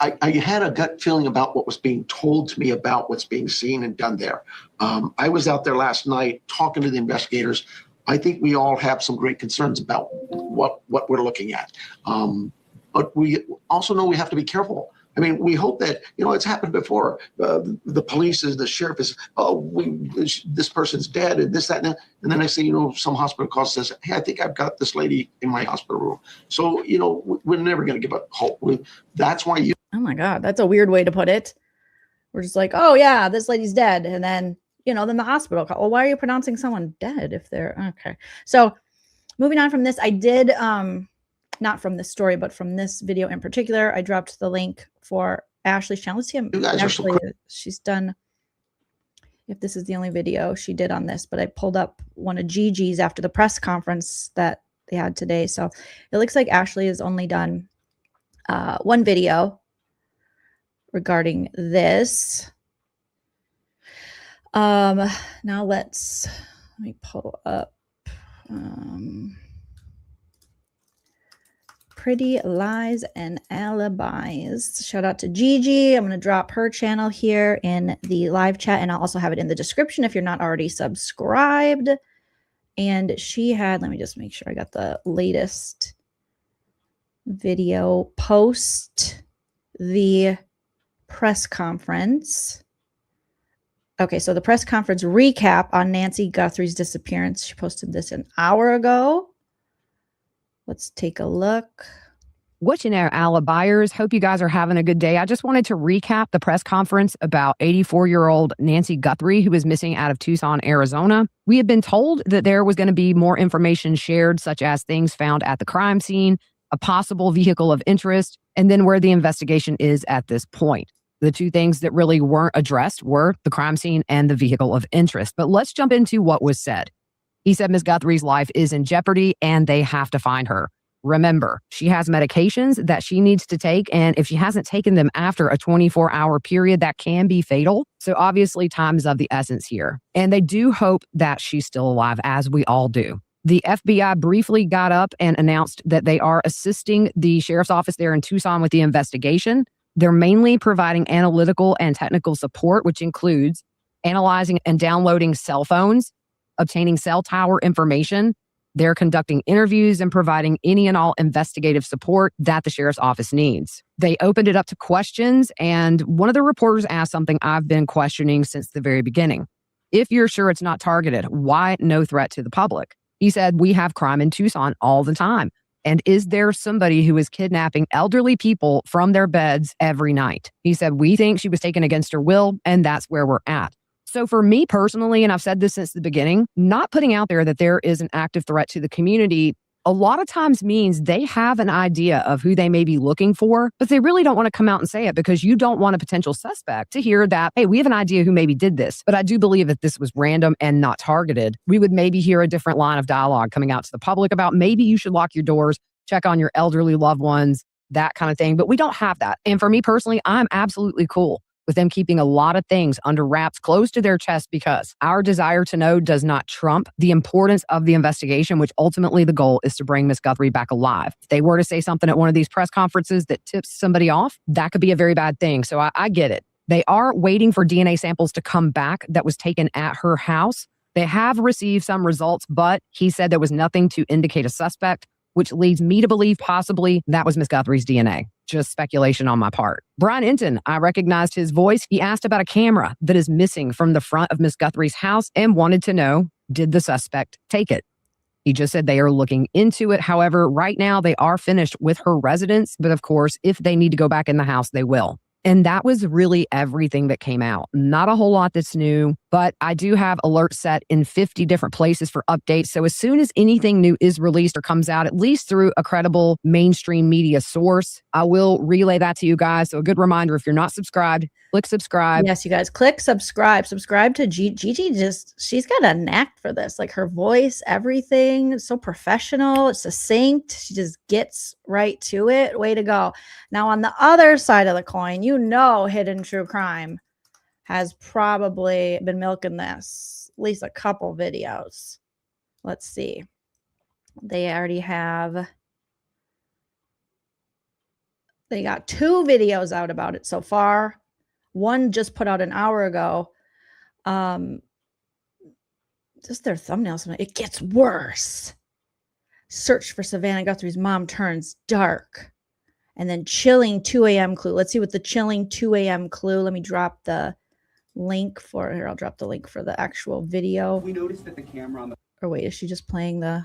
I had a gut feeling about what was being told to me about what's being seen and done there. I was out there last night talking to the investigators. I think we all have some great concerns about what we're looking at. But we also know we have to be careful. I mean, we hope that, it's happened before. The police the sheriff is, this person's dead and this, that, and that. And then I say, some hospital calls says, hey, I think I've got this lady in my hospital room. So, we're never going to give up hope. That's why oh my God, that's a weird way to put it. We're just like, oh yeah, this lady's dead. And then, then the hospital call. Well, why are you pronouncing someone dead if they're okay? So moving on from this, I did, not from this story, but from this video in particular, I dropped the link for Ashley's channel. Let's see, Ashley, she's done, if this is the only video she did on this, but I pulled up one of Gigi's after the press conference that they had today. So it looks like Ashley has only done one video regarding this. Now let me pull up Pretty Lies and Alibis. Shout out to Gigi. I'm going to drop her channel here in the live chat, and I'll also have it in the description if you're not already subscribed. And she had, let me just make sure I got the latest video post the press conference. Okay, so the press conference recap on Nancy Guthrie's disappearance. She posted this an hour ago. Let's take a look. What you know, Alibis. Hope you guys are having a good day. I just wanted to recap the press conference about 84-year-old Nancy Guthrie, who is missing out of Tucson, Arizona. We had been told that there was going to be more information shared, such as things found at the crime scene, a possible vehicle of interest, and then where the investigation is at this point. The 2 things that really weren't addressed were the crime scene and the vehicle of interest. But let's jump into what was said. He said Ms. Guthrie's life is in jeopardy and they have to find her. Remember, she has medications that she needs to take, and if she hasn't taken them after a 24-hour period, that can be fatal. So obviously, time is of the essence here. And they do hope that she's still alive, as we all do. The FBI briefly got up and announced that they are assisting the sheriff's office there in Tucson with the investigation. They're mainly providing analytical and technical support, which includes analyzing and downloading cell phones, obtaining cell tower information. They're conducting interviews and providing any and all investigative support that the sheriff's office needs. They opened it up to questions, and one of the reporters asked something I've been questioning since the very beginning. If you're sure it's not targeted, why no threat to the public? He said, we have crime in Tucson all the time. And is there somebody who is kidnapping elderly people from their beds every night? He said, we think she was taken against her will, and that's where we're at. So for me personally, and I've said this since the beginning, not putting out there that there is an active threat to the community a lot of times means they have an idea of who they may be looking for, but they really don't want to come out and say it because you don't want a potential suspect to hear that, hey, we have an idea who maybe did this. But I do believe that this was random and not targeted. We would maybe hear a different line of dialogue coming out to the public about maybe you should lock your doors, check on your elderly loved ones, that kind of thing. But we don't have that. And for me personally, I'm absolutely cool with them keeping a lot of things under wraps close to their chest because our desire to know does not trump the importance of the investigation, which ultimately the goal is to bring Miss Guthrie back alive. If they were to say something at one of these press conferences that tips somebody off, that could be a very bad thing. So I get it. They are waiting for DNA samples to come back that was taken at her house. They have received some results, but he said there was nothing to indicate a suspect, which leads me to believe possibly that was Miss Guthrie's DNA. Just speculation on my part. Brian Enton, I recognized his voice. He asked about a camera that is missing from the front of Miss Guthrie's house and wanted to know, did the suspect take it? He just said they are looking into it. However, right now they are finished with her residence. But of course, if they need to go back in the house, they will. And that was really everything that came out. Not a whole lot that's new, but I do have alerts set in 50 different places for updates. So as soon as anything new is released or comes out, at least through a credible mainstream media source, I will relay that to you guys. So a good reminder, if you're not subscribed, click subscribe. Yes, you guys, click subscribe. Subscribe to Gigi. She's got a knack for this. Like her voice, everything, so professional, succinct. She just gets right to it. Way to go. Now, on the other side of the coin, you know Hidden True Crime has probably been milking this. At least a couple videos. Let's see. They already have... They got 2 videos out about it so far. One just put out an hour ago. Just their thumbnails. It gets worse. Search for Savannah Guthrie's mom turns dark. And then chilling 2 a.m. clue. Let's see what the chilling 2 a.m. clue. Let me drop the link for here. I'll drop the link for the actual video. We noticed that the camera on the... Or wait, is she just playing the...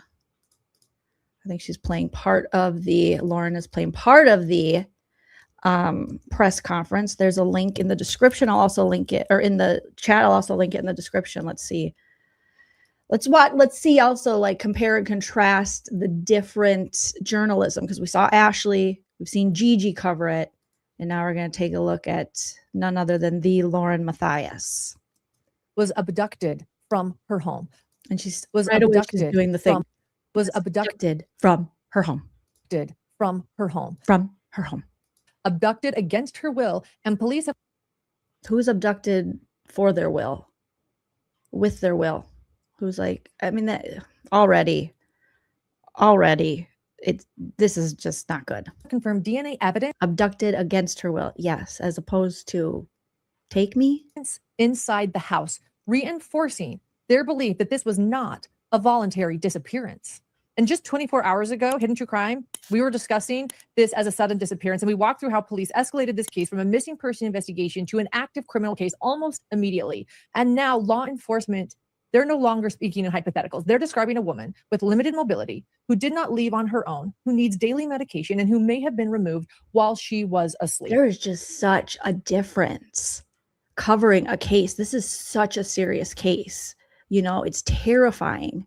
I think she's playing part of the... Lauren is playing part of the press conference. There's a link in the description. I'll also link it, or in the chat. I'll also link it in the description. Let's see. Let's see also, like, compare and contrast the different journalism, because we saw Ashley, we've seen Gigi cover it, and now we're going to take a look at none other than the Lauren Matthias. Was abducted from her home. And she's Was right away abducted she's doing the thing. Was abducted from her home. From her home. From her home. Abducted against her will, and police have... Who's abducted for their will? With their will? Who's like, I mean, that already, this is just not good. confirmed DNA evidence Abducted against her will, yes, as opposed to take me. inside the house, reinforcing their belief that this was not a voluntary disappearance. And just 24 hours ago, Hidden True Crime, we were discussing this as a sudden disappearance, and we walked through how police escalated this case from a missing person investigation to an active criminal case almost immediately. And now law enforcement, they're no longer speaking in hypotheticals. They're describing a woman with limited mobility who did not leave on her own, who needs daily medication, and who may have been removed while she was asleep. There is just such a difference covering a case. This is such a serious case. You know, it's terrifying.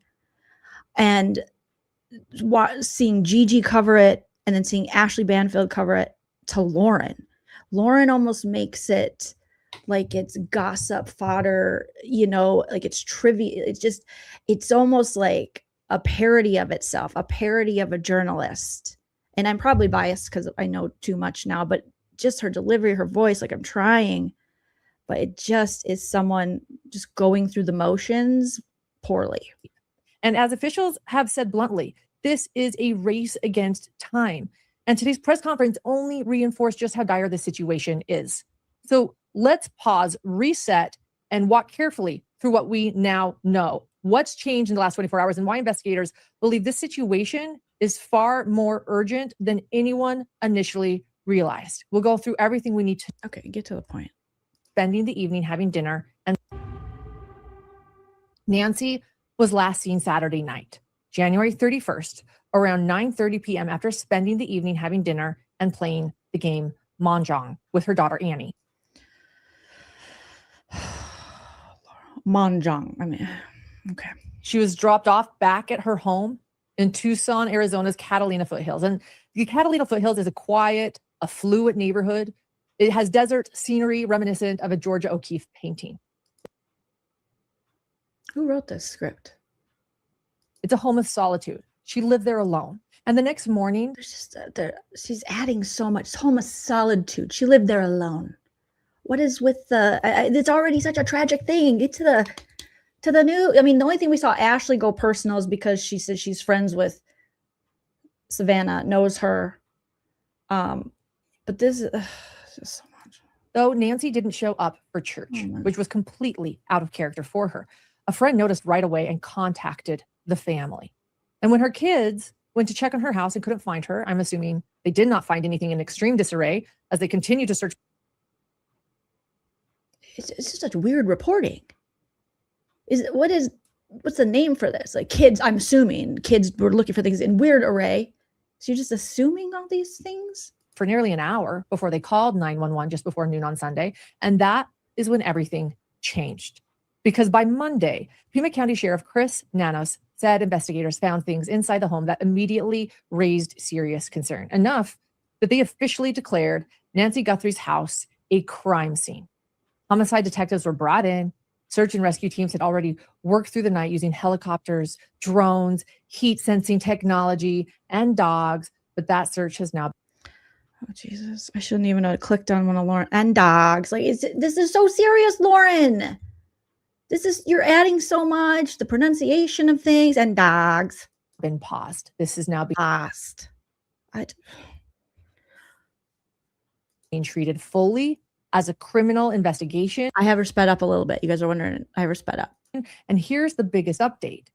And seeing Gigi cover it and then seeing Ashley Banfield cover it to Lauren. Lauren almost makes it like it's gossip fodder, you know, like it's trivia. It's almost like a parody of itself, a parody of a journalist. And I'm probably biased because I know too much now, but just her delivery, her voice, like I'm trying, but it just is someone just going through the motions poorly. And as officials have said bluntly, this is a race against time. And today's press conference only reinforced just how dire the situation is. So let's pause, reset, and walk carefully through what we now know. What's changed in the last 24 hours and why investigators believe this situation is far more urgent than anyone initially realized. We'll go through everything we need to. Okay, get to the point. Spending the evening having dinner, and Nancy was last seen Saturday night, January 31st, around 9:30 p.m. after spending the evening having dinner and playing the game Mahjong with her daughter Annie. Mahjong. I mean, okay. She was dropped off back at her home in Tucson, Arizona's Catalina foothills. And the Catalina foothills is a quiet, affluent neighborhood. It has desert scenery reminiscent of a Georgia O'Keeffe painting. Who wrote this script? It's a home of solitude. She lived there alone. And the next morning, There's just she's adding so much. Home of solitude. She lived there alone. What is with the? It's already such a tragic thing. Get to the new. I mean, the only thing we saw Ashley go personal is because she says she's friends with Savannah, knows her. But this is just so much. though Nancy didn't show up for church, which was completely out of character for her, a friend noticed right away and contacted the family. And when her kids went to check on her house and couldn't find her, I'm assuming they did not find anything in extreme disarray as they continued to search. It's just such weird reporting. What's the name for this? Like kids, I'm assuming kids were looking for things in weird array. So you're just assuming all these things? For nearly an hour before they called 911 just before noon on Sunday. And that is when everything changed. Because by Monday, Pima County Sheriff Chris Nanos said investigators found things inside the home that immediately raised serious concern, enough that they officially declared Nancy Guthrie's house a crime scene. Homicide detectives were brought in. Search and rescue teams had already worked through the night using helicopters, drones, heat sensing technology, and dogs. But that search has now. Oh, Jesus. I shouldn't even have clicked on one of Lauren. And dogs. Like, this is so serious, Lauren. You're adding so much. The pronunciation of things and dogs. Been paused. This is now paused. Being treated fully as a criminal investigation. I have her sped up a little bit. You guys are wondering, I have her sped up. And here's the biggest update.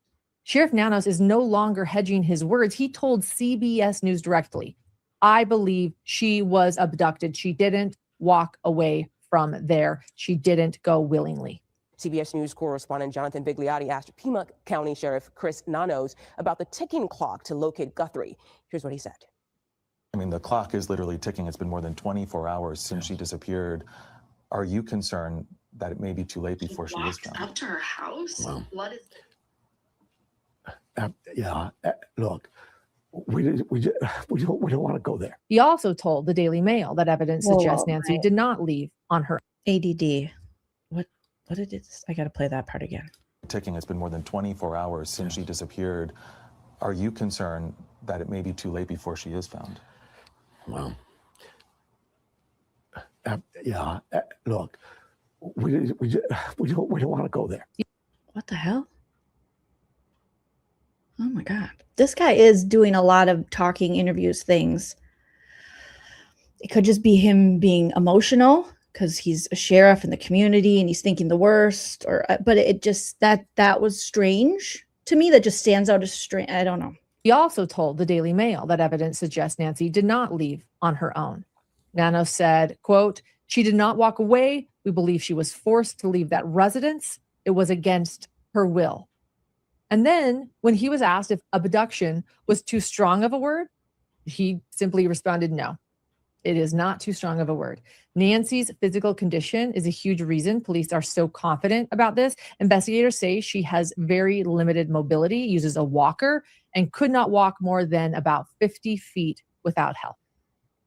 Sheriff Nanos is no longer hedging his words. He told CBS News directly, I believe she was abducted. She didn't walk away from there. She didn't go willingly. CBS News correspondent Jonathan Bigliotti asked Pima County Sheriff Chris Nanos about the ticking clock to locate Guthrie. Here's what he said. I mean, the clock is literally ticking. It's been more than 24 hours since she disappeared. Are you concerned that it may be too late before she is found? Up to her house? Wow. What is Look, we don't want to go there. He also told the Daily Mail that evidence suggests Nancy did not leave on her ADD. What did it? I got to play that part again. Ticking. It's been more than 24 hours since she disappeared. Are you concerned that it may be too late before she is found? Well, look, we don't want to go there. What the hell? Oh my God. This guy is doing a lot of talking, interviews, things. It could just be him being emotional because he's a sheriff in the community and he's thinking the worst, but it just, that was strange to me. That just stands out as strange. I don't know. He also told the Daily Mail that evidence suggests Nancy did not leave on her own. Nanos said, quote, she did not walk away. We believe she was forced to leave that residence. It was against her will. And then when he was asked if abduction was too strong of a word, he simply responded, no, it is not too strong of a word. Nancy's physical condition is a huge reason police are so confident about this. Investigators say she has very limited mobility, uses a walker, and could not walk more than about 50 feet without help.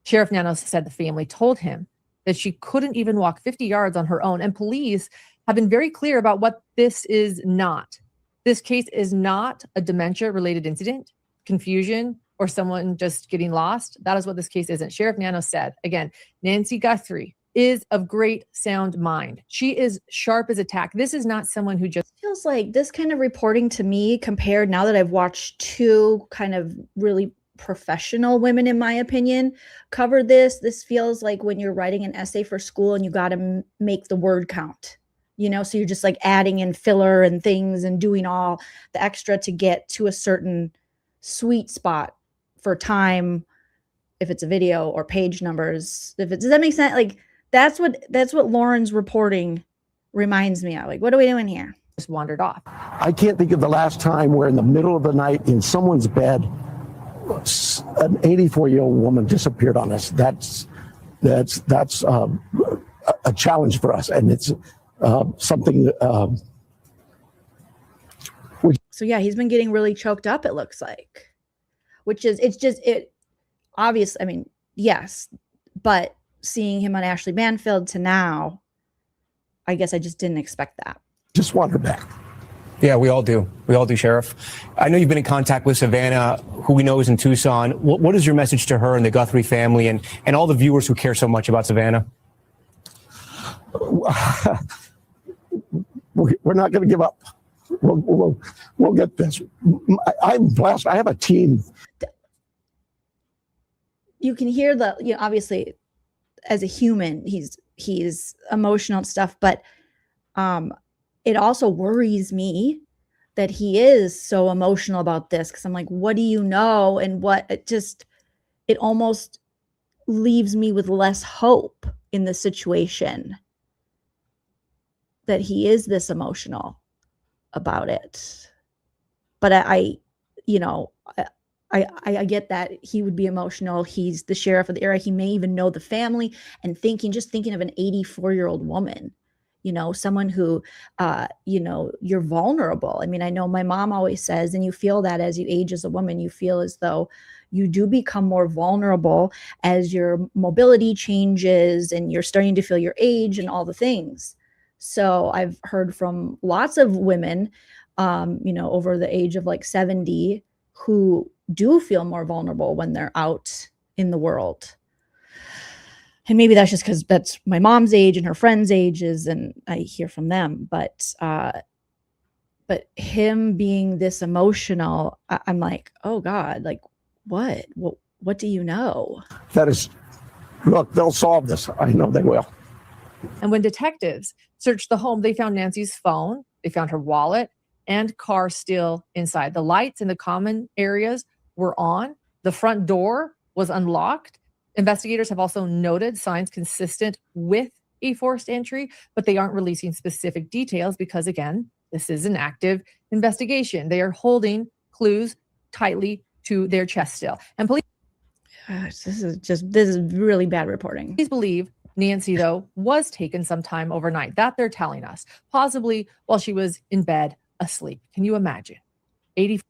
Sheriff Nanos said the family told him that she couldn't even walk 50 yards on her own. And police have been very clear about what this is not. This case is not a dementia-related incident, confusion, or someone just getting lost. That is what this case isn't. Sheriff Nano said, again, Nancy Guthrie is of great sound mind. She is sharp as a tack. This is not someone who just feels like this kind of reporting to me, compared now that I've watched two kind of really professional women, in my opinion, cover this. This feels like when you're writing an essay for school and you got to make the word count, you know, so you're just like adding in filler and things and doing all the extra to get to a certain sweet spot for time, if it's a video, or page numbers. Does that make sense? Like that's what Lauren's reporting reminds me of. Like, what are we doing here? just wandered off. I can't think of the last time where in the middle of the night in someone's bed, an 84-year-old woman disappeared on us. That's a challenge for us, and it's something that. So yeah, he's been getting really choked up, it looks like, it obvious. I mean, yes, but seeing him on Ashley Banfield to now, I guess I just didn't expect that. Just want her back. Yeah, we all do. We all do, Sheriff. I know you've been in contact with Savannah, who we know is in Tucson. What is your message to her and the Guthrie family and all the viewers who care so much about Savannah? We're not going to give up. We'll get this. I'm blessed. I have a team. You can hear obviously as a human, he's emotional and stuff, but it also worries me that he is so emotional about this, because I'm like, what do you know? And it almost leaves me with less hope in the situation that he is this emotional about it. But I get that he would be emotional. He's the sheriff of the area. He may even know the family, and just thinking of an 84-year-old woman, someone who, you're vulnerable. I mean, I know my mom always says, and you feel that as you age as a woman, you feel as though you do become more vulnerable as your mobility changes and you're starting to feel your age and all the things. So I've heard from lots of women, over the age of like 70, who do feel more vulnerable when they're out in the world. And maybe that's just because that's my mom's age and her friends' ages, and I hear from them. But him being this emotional, I'm like, oh God, like what? What do you know? Look, they'll solve this. I know they will. And when detectives searched the home, they found Nancy's phone, they found her wallet and car still inside. The lights in the common areas were on. The front door was unlocked. Investigators have also noted signs consistent with a forced entry, but they aren't releasing specific details because, again, this is an active investigation. They are holding clues tightly to their chest still. And police. Gosh, this is really bad reporting. Please believe Nancy, though, was taken sometime overnight. That they're telling us, possibly while she was in bed asleep. Can you imagine? 80.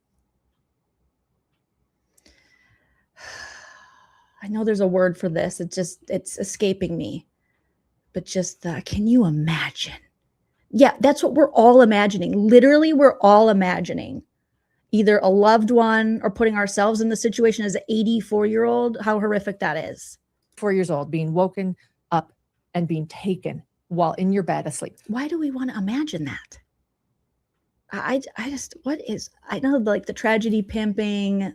I know there's a word for this. It's escaping me. But can you imagine? Yeah, that's what we're all imagining. Literally, we're all imagining either a loved one or putting ourselves in the situation as an 84-year-old, how horrific that is. 4 years old, being woken up and being taken while in your bed asleep. Why do we want to imagine that? I know, like the tragedy pimping,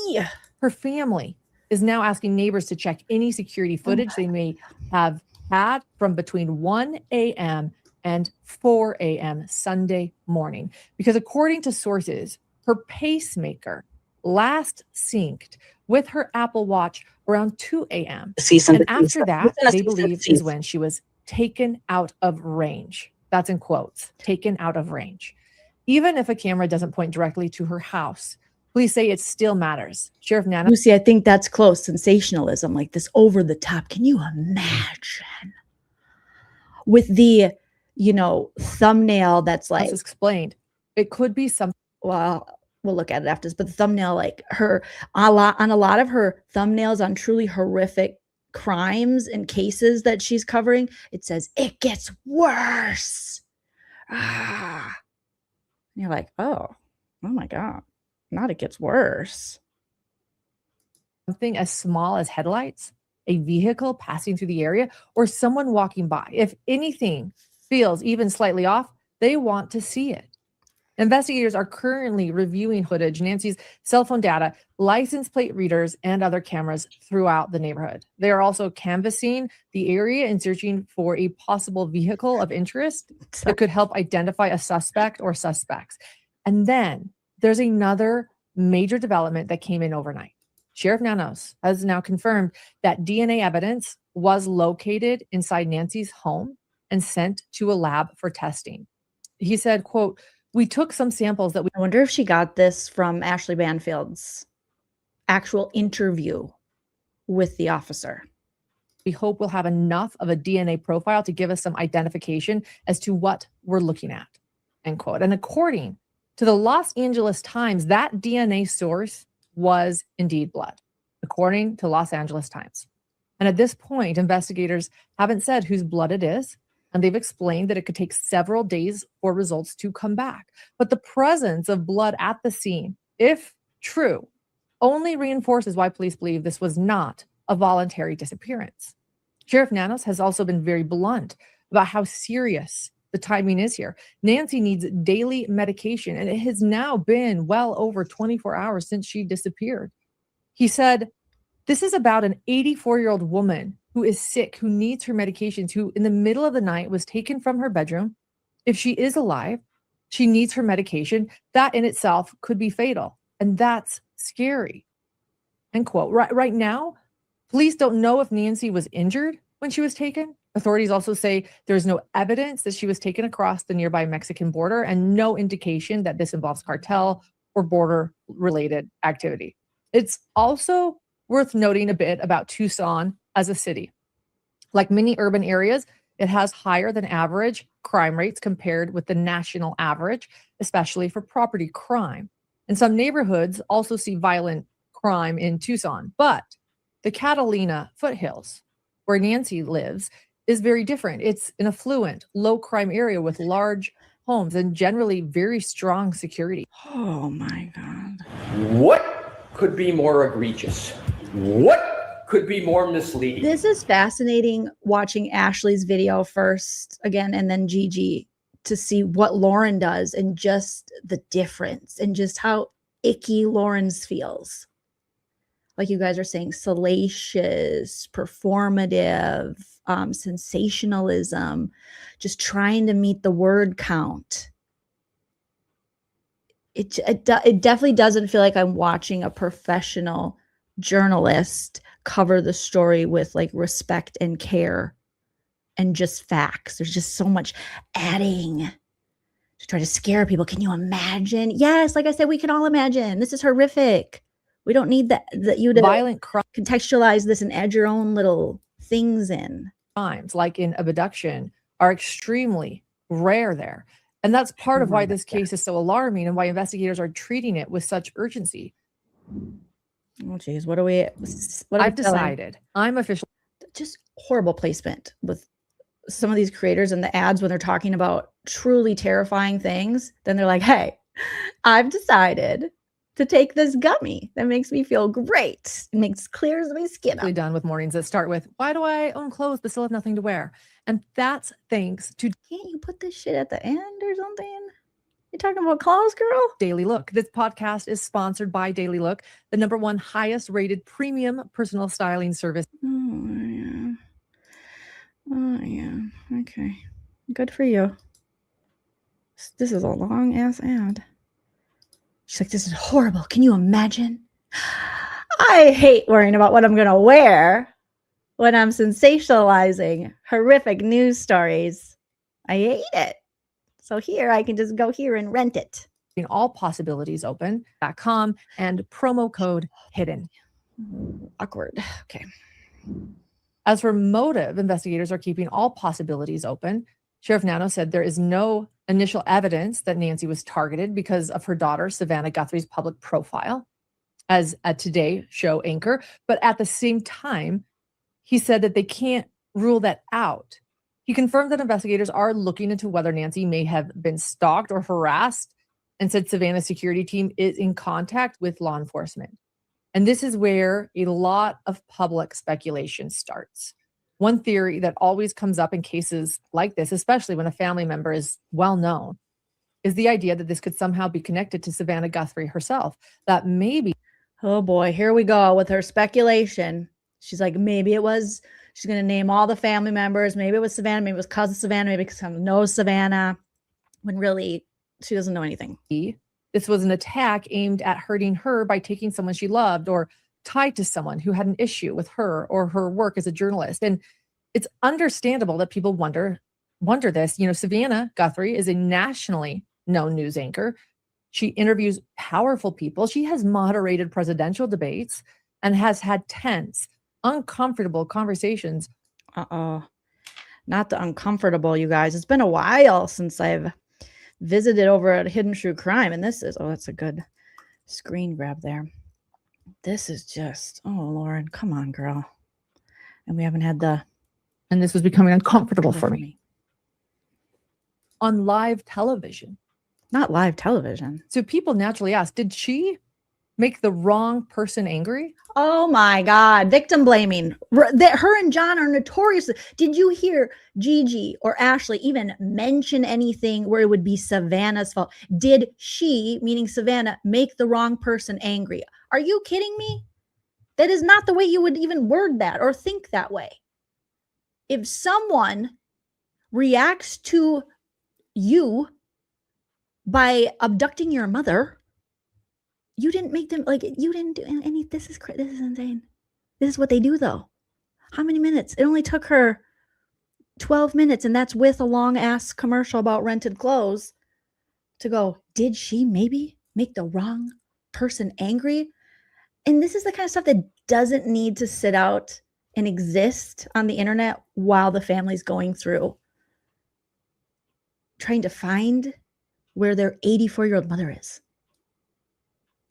yeah. Her family is now asking neighbors to check any security footage they may have had from between 1 a.m. and 4 a.m. Sunday morning. Because according to sources, her pacemaker last synced with her Apple Watch around 2 a.m. And after that, they believe is when she was taken out of range. That's in quotes, taken out of range. Even if a camera doesn't point directly to her house, police say it still matters. Sheriff Nana. Lucy, I think that's close. Sensationalism, like this over the top. Can you imagine? With the, thumbnail that's like. As explained, it could be something. Well, we'll look at it after this, but the thumbnail, like on a lot of her thumbnails on truly horrific crimes and cases that she's covering, it says it gets worse. And you're like, oh my God, not it gets worse. Something as small as headlights, a vehicle passing through the area, or someone walking by. If anything feels even slightly off, they want to see it. Investigators are currently reviewing footage, Nancy's cell phone data, license plate readers, and other cameras throughout the neighborhood. They are also canvassing the area and searching for a possible vehicle of interest that could help identify a suspect or suspects. And then there's another major development that came in overnight. Sheriff Nanos has now confirmed that DNA evidence was located inside Nancy's home and sent to a lab for testing. He said, quote, "We took some samples that we..." I wonder if she got this from Ashley Banfield's actual interview with the officer. "We hope we'll have enough of a DNA profile to give us some identification as to what we're looking at," end quote. And according to the Los Angeles Times, that DNA source was indeed blood, according to Los Angeles Times. And at this point, investigators haven't said whose blood it is, and they've explained that it could take several days for results to come back. But the presence of blood at the scene, if true, only reinforces why police believe this was not a voluntary disappearance. Sheriff Nanos has also been very blunt about how serious the timing is here. Nancy needs daily medication, and it has now been well over 24 hours since she disappeared. He said, "This is about an 84-year-old woman who is sick, who needs her medications, who in the middle of the night was taken from her bedroom. If she is alive, she needs her medication. That in itself could be fatal. And that's scary." End quote. Right now, police don't know if Nancy was injured when she was taken. Authorities also say there's no evidence that she was taken across the nearby Mexican border and no indication that this involves cartel or border-related activity. It's also worth noting a bit about Tucson as a city. Like many urban areas, it has higher than average crime rates compared with the national average, especially for property crime. And some neighborhoods also see violent crime in Tucson, but the Catalina foothills, where Nancy lives, is very different. It's an affluent, low crime area with large homes and generally very strong security. Oh my God. What could be more egregious? What could be more misleading? This is fascinating watching Ashley's video first again and then Gigi to see what Lauren does and just the difference and just how icky Lauren's feels. Like you guys are saying, salacious, performative, sensationalism, just trying to meet the word count. It definitely doesn't feel like I'm watching a professional journalist cover the story with like respect and care and just facts. There's just so much adding to try to scare people. Can you imagine? Yes, like I said, we can all imagine. This is horrific. We don't need that you to Violent crime contextualize this and add your own little things in. crimes, like in abduction, are extremely rare there. And that's part of why this case is so alarming and why investigators are treating it with such urgency. Oh, geez. What are we? I've decided I'm officially. Just horrible placement with some of these creators and the ads when they're talking about truly terrifying things. Then they're like, hey, I've decided to take this gummy that makes me feel great. It makes clears my skin up. Done with mornings that start with, why do I own clothes but still have nothing to wear? And that's thanks to Can't you put this shit at the end or something? You're talking about clothes, girl? Daily Look. This podcast is sponsored by Daily Look, the #1 highest rated premium personal styling service. Oh, yeah. Oh, yeah. Okay. Good for you. This is a long ass ad. She's like, this is horrible. Can you imagine? I hate worrying about what I'm going to wear when I'm sensationalizing horrific news stories. I hate it. So here I can just go here and rent it. All possibilities open.com and promo code hidden. Awkward. Okay. As for motive, investigators are keeping all possibilities open. Sheriff Nano said there is no initial evidence that Nancy was targeted because of her daughter, Savannah Guthrie's public profile as a Today show anchor. But at the same time, he said that they can't rule that out. He confirmed that investigators are looking into whether Nancy may have been stalked or harassed, and said Savannah's security team is in contact with law enforcement. And this is where a lot of public speculation starts. One theory that always comes up in cases like this, especially when a family member is well known, is the idea that this could somehow be connected to Savannah Guthrie herself. That maybe. Oh boy, here we go with her speculation. She's like, maybe it was, she's going to name all the family members. Maybe it was Savannah. Maybe it was cousin Savannah. Maybe someone knows Savannah, when really she doesn't know anything. This was an attack aimed at hurting her by taking someone she loved or tied to someone who had an issue with her or her work as a journalist. And it's understandable that people wonder this. You know, Savannah Guthrie is a nationally known news anchor. She interviews powerful people. She has moderated presidential debates and has had tense, uncomfortable conversations. Not the uncomfortable, you guys. It's been a while since I've visited over at Hidden True Crime, and this is, oh, that's a good screen grab there. This is just, oh Lauren, come on, girl. And we haven't had the, and this was becoming uncomfortable for me. On live television. Not live television. So people naturally ask, did she make the wrong person angry? Oh my God, victim blaming. That her and John are notorious. Did you hear Gigi or Ashley even mention anything where it would be Savannah's fault? Did she, meaning Savannah, make the wrong person angry? Are you kidding me? That is not the way you would even word that or think that way. If someone reacts to you by abducting your mother, you didn't make them, like, you didn't do any, this is insane. This is what they do though. How many minutes? It only took her 12 minutes, and that's with a long ass commercial about rented clothes, to go, did she maybe make the wrong person angry? And this is the kind of stuff that doesn't need to sit out and exist on the internet while the family's going through trying to find where their 84-year-old mother is.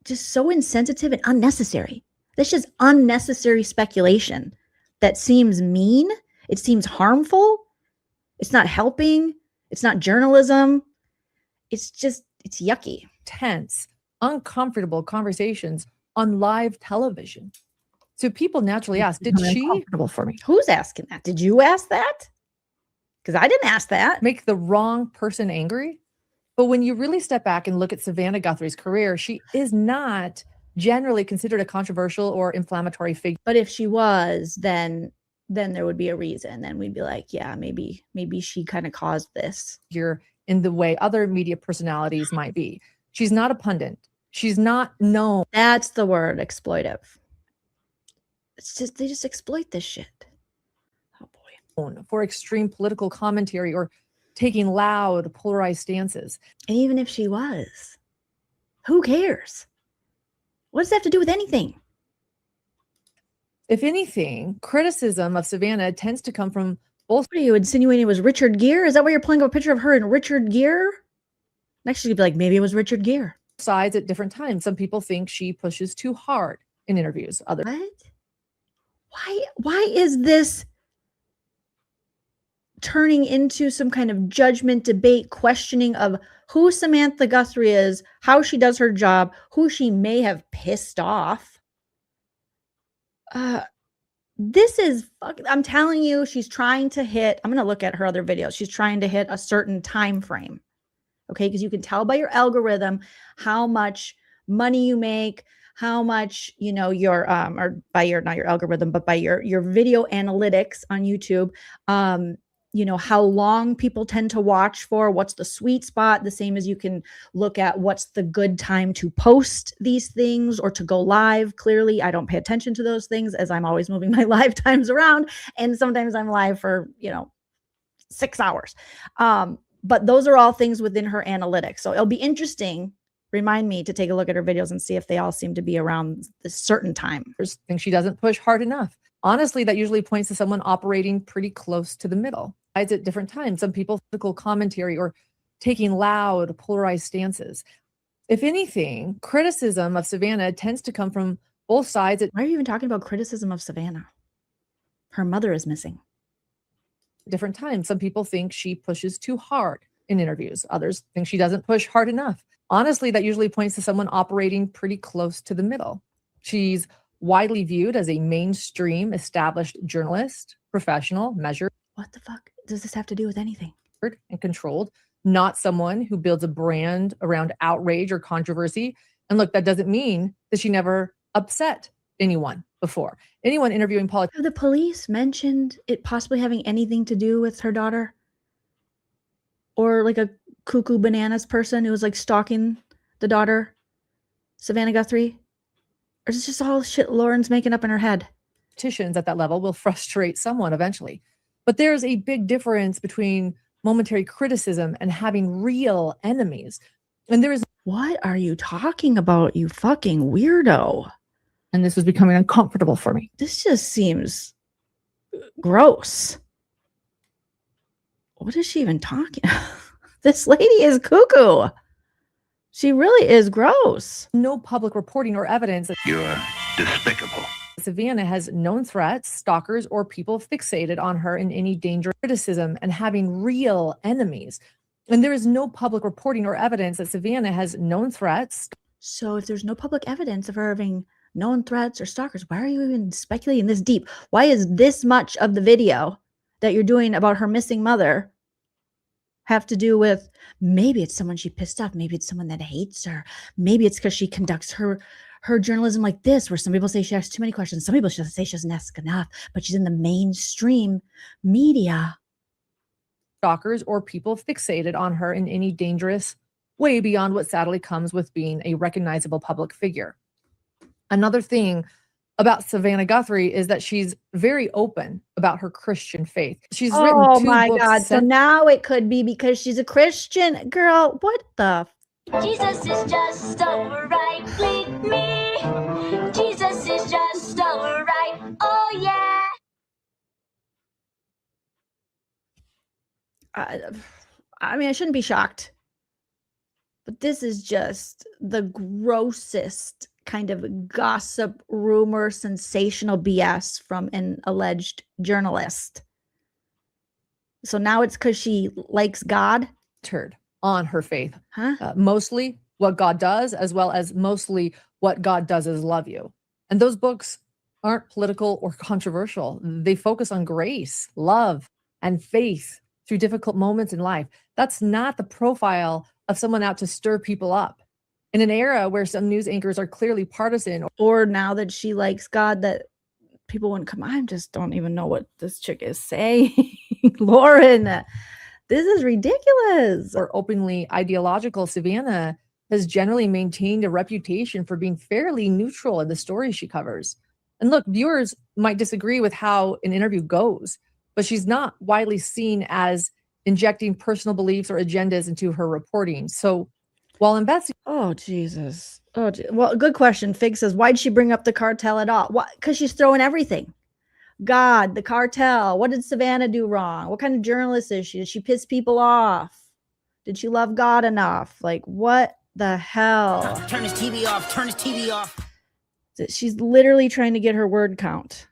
Just so insensitive and unnecessary. That's just unnecessary speculation that seems mean. It seems harmful. It's not helping. It's not journalism. It's just, it's yucky. Tense, uncomfortable conversations on live television. So people naturally ask, did she, uncomfortable for me. Who's asking that? Did you ask that? Because I didn't ask that. Make the wrong person angry? But when you really step back and look at Savannah Guthrie's career, she is not generally considered a controversial or inflammatory figure. But if she was, then there would be a reason. Then we'd be like, yeah, maybe she kind of caused this. You're in the way other media personalities might be. She's not a pundit. She's not known. That's the word, exploitive. It's just, they just exploit this shit. Oh boy. For extreme political commentary or taking loud, polarized stances. And even if she was, who cares? What does that have to do with anything? If anything, criticism of Savannah tends to come from both. What are you insinuating it was Richard Gere? Is that why you're pulling up a picture of her and Richard Gere? Next, you'd be like, maybe it was Richard Gere. Sides at different times. Some people think she pushes too hard in interviews. Others. What? Why is this turning into some kind of judgment, debate, questioning of who Samantha Guthrie is, how she does her job, who she may have pissed off? This is, I'm telling you, she's trying to hit, I'm going to look at her other videos. She's trying to hit a certain time frame. Okay, because you can tell by your algorithm how much money you make, how much, you know, your or by your, not your algorithm, but by your video analytics on YouTube, you know, how long people tend to watch for, what's the sweet spot, the same as you can look at what's the good time to post these things or to go live. Clearly, I don't pay attention to those things as I'm always moving my live times around. And sometimes I'm live for, 6 hours. But those are all things within her analytics. So it'll be interesting. Remind me to take a look at her videos and see if they all seem to be around this certain time. I think she doesn't push hard enough. Honestly, that usually points to someone operating pretty close to the middle. At different times, some people political commentary or taking loud, polarized stances. If anything, criticism of Savannah tends to come from both sides. Why are you even talking about criticism of Savannah? her mother is missing. Different times. Some people think she pushes too hard in interviews. Others think she doesn't push hard enough. Honestly, that usually points to someone operating pretty close to the middle. She's widely viewed as a mainstream established journalist, professional, measured. What the fuck does this have to do with anything? And controlled, not someone who builds a brand around outrage or controversy. And look, that doesn't mean that she never upset anyone before. Anyone interviewing politicians. Have the police mentioned it possibly having anything to do with her daughter? Or like a cuckoo bananas person who was like stalking the daughter, Savannah Guthrie? Or is it just all shit Lauren's making up in her head? Politicians at that level will frustrate someone eventually. But there's a big difference between momentary criticism and having real enemies. And there is. What are you talking about, you fucking weirdo? And this was becoming uncomfortable for me. This just seems gross. What is she even talking? This lady is cuckoo. She really is gross. No public reporting or evidence that You're despicable. Savannah has known threats, stalkers, or people fixated on her in any danger, criticism, and having real enemies. And there is no public reporting or evidence that Savannah has known threats. So if there's no public evidence of her having known threats or stalkers, why are you even speculating this deep? Why is this much of the video that you're doing about her missing mother have to do with maybe it's someone she pissed off, maybe it's someone that hates her, maybe it's because she conducts her journalism like this, where some people say she asks too many questions, some people say she doesn't ask enough, but she's in the mainstream media. Stalkers or people fixated on her in any dangerous way beyond what sadly comes with being a recognizable public figure. Another thing about Savannah Guthrie is that she's very open about her Christian faith. She's written 2 Oh books. my God. So now it could be because she's a Christian. Girl, what the? Jesus is just alright with me. Jesus is just alright. Oh yeah. I mean, I shouldn't be shocked, but this is just the grossest kind of gossip, rumor, sensational BS from an alleged journalist. So now it's because she likes God? On her faith. Huh? Mostly what God does, as well as mostly what God does is love you. And those books aren't political or controversial. They focus on grace, love, and faith through difficult moments in life. That's not the profile of someone out to stir people up. In an era where some news anchors are clearly partisan. Or now that she likes God, that people wouldn't come. I just don't even know what this chick is saying. Lauren, this is ridiculous. Or openly ideological, Savannah has generally maintained a reputation for being fairly neutral in the stories she covers. And look, viewers might disagree with how an interview goes, but she's not widely seen as injecting personal beliefs or agendas into her reporting. So while investigating. Oh, Jesus. Oh, well, good question. Fig says, why'd she bring up the cartel at all? Why? Because she's throwing everything. God, the cartel. What did Savannah do wrong? What kind of journalist is she? Did she piss people off? Did she love God enough? Like, what the hell? Turn his TV off. Turn his TV off. She's literally trying to get her word count.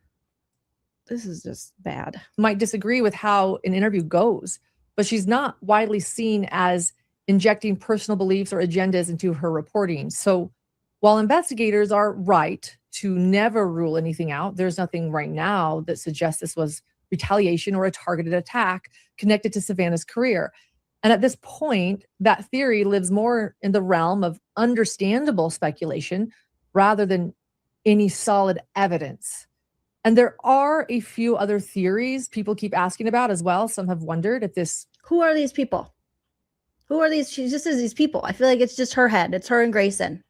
This is just bad. Might disagree with how an interview goes, but she's not widely seen as injecting personal beliefs or agendas into her reporting. So while investigators are right to never rule anything out, there's nothing right now that suggests this was retaliation or a targeted attack connected to Savannah's career. And at this point, that theory lives more in the realm of understandable speculation rather than any solid evidence. And there are a few other theories people keep asking about as well. Some have wondered if this. Who are these people? Who are these? She just says these people. I feel like it's just her head. It's her and Grayson.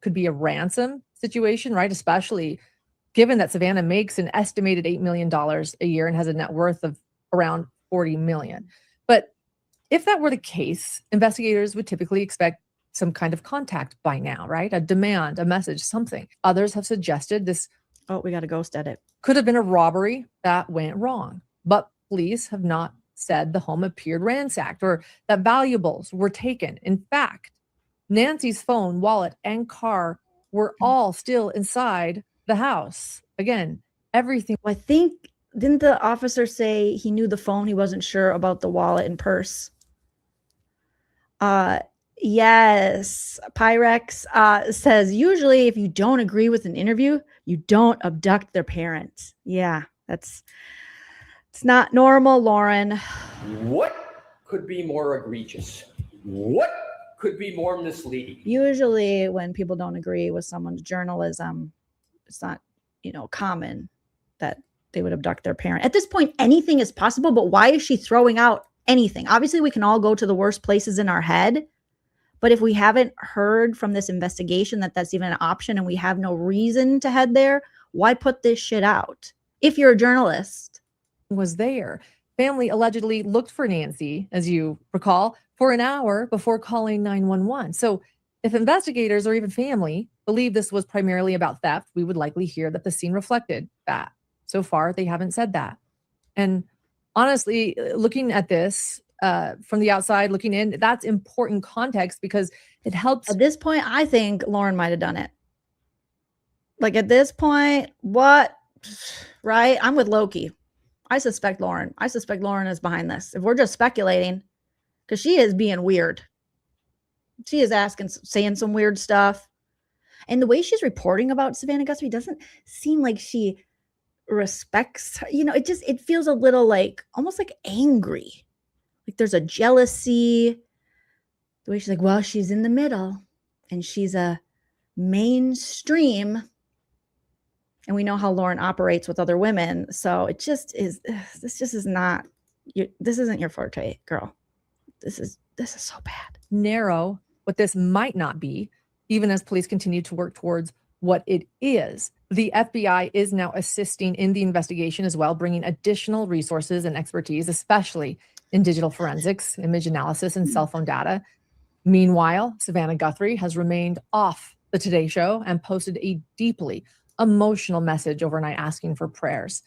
Could be a ransom situation, right? Especially given that Savannah makes an estimated $8 million a year and has a net worth of around $40 million. But if that were the case, investigators would typically expect some kind of contact by now, right? A demand, a message, something. Others have suggested this. Oh, we got to ghost edit. Could have been a robbery that went wrong, but police have not said the home appeared ransacked or that valuables were taken. In fact, Nancy's phone, wallet, and car were all still inside the house. Again, everything. I think, didn't the officer say he knew the phone? He wasn't sure about the wallet and purse. Yes. Pyrex says, usually if you don't agree with an interview, you don't abduct their parents. Yeah, it's not normal, Lauren. What could be more egregious? What could be more misleading? Usually when people don't agree with someone's journalism, it's not, common that they would abduct their parent. At this point, anything is possible, but why is she throwing out anything? Obviously, we can all go to the worst places in our head, but if we haven't heard from this investigation that that's even an option and we have no reason to head there, why put this shit out? If you're a journalist. Was there. Family allegedly looked for Nancy, as you recall, for an hour before calling 911. So if investigators or even family believe this was primarily about theft, we would likely hear that the scene reflected that. So far, they haven't said that. And honestly, looking at this from the outside, looking in, that's important context because it helps. At this point, I think Lauren might have done it. Like at this point, what? Right? I'm with Loki. I suspect Lauren. I suspect Lauren is behind this. If we're just speculating, because she is being weird. She is saying some weird stuff. And the way she's reporting about Savannah Guthrie doesn't seem like she respects her. It feels a little like, almost like angry. Like there's a jealousy. The way she's like, well, she's in the middle and she's a mainstream. And we know how Lauren operates with other women. So it just is, this just is not, this isn't your forte, girl. This is so bad. Narrow what this might not be, even as police continue to work towards what it is. The FBI is now assisting in the investigation as well, bringing additional resources and expertise, especially in digital forensics, image analysis, and cell phone data. Meanwhile, Savannah Guthrie has remained off the Today Show and posted a deeply emotional message overnight asking for prayers.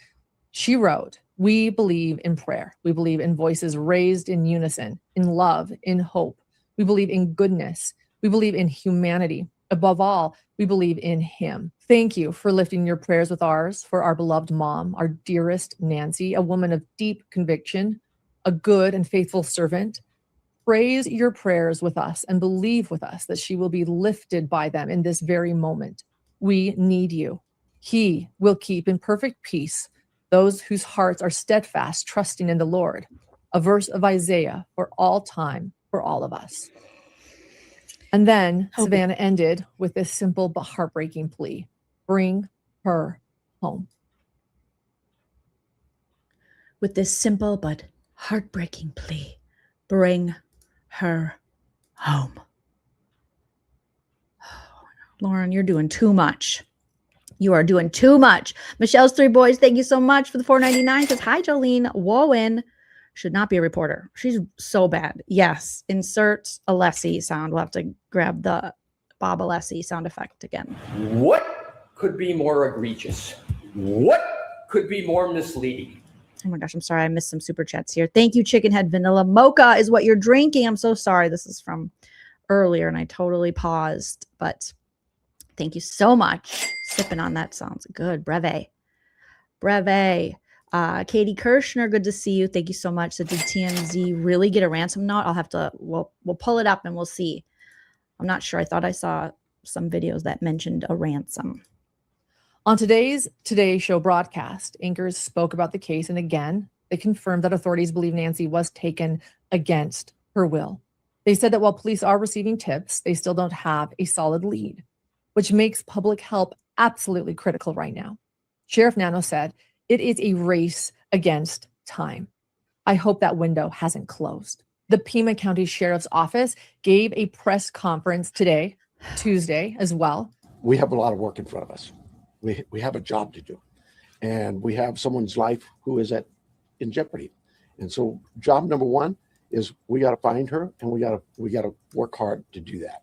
She wrote, "We believe in prayer. We believe in voices raised in unison, in love, in hope. We believe in goodness. We believe in humanity. Above all, we believe in Him. Thank you for lifting your prayers with ours for our beloved mom, our dearest Nancy, a woman of deep conviction, a good and faithful servant. Praise your prayers with us and believe with us that she will be lifted by them in this very moment. We need you. He will keep in perfect peace those whose hearts are steadfast, trusting in the Lord." A verse of Isaiah for all time, for all of us. And then Savannah ended with this simple but heartbreaking plea: bring her home. With this simple but heartbreaking plea, bring her home. Lauren, you're doing too much. You are doing too much. Michelle's Three Boys, thank you so much for the $4.99. Says, hi, Jolene. Wowen should not be a reporter. She's so bad. Yes. Insert Alessi sound. We'll have to grab the Bob Alessi sound effect again. What could be more egregious? What could be more misleading? Oh my gosh, I'm sorry. I missed some super chats here. Thank you, Chicken Head Vanilla. Mocha is what you're drinking. I'm so sorry. This is from earlier and I totally paused, but thank you so much. Sipping on that sounds good. Breve. Katie Kirshner, good to see you. Thank you so much. So did TMZ really get a ransom note? I'll have to, we'll pull it up and we'll see. I'm not sure. I thought I saw some videos that mentioned a ransom. On today's Today Show broadcast, anchors spoke about the case, and again, they confirmed that authorities believe Nancy was taken against her will. They said that while police are receiving tips, they still don't have a solid lead, which makes public help absolutely critical right now. Sheriff Nano said, it is a race against time. I hope that window hasn't closed. The Pima County Sheriff's Office gave a press conference today, Tuesday as well. We have a lot of work in front of us. We have a job to do, and we have someone's life who is in jeopardy. And so job number one is we got to find her, and we got to work hard to do that.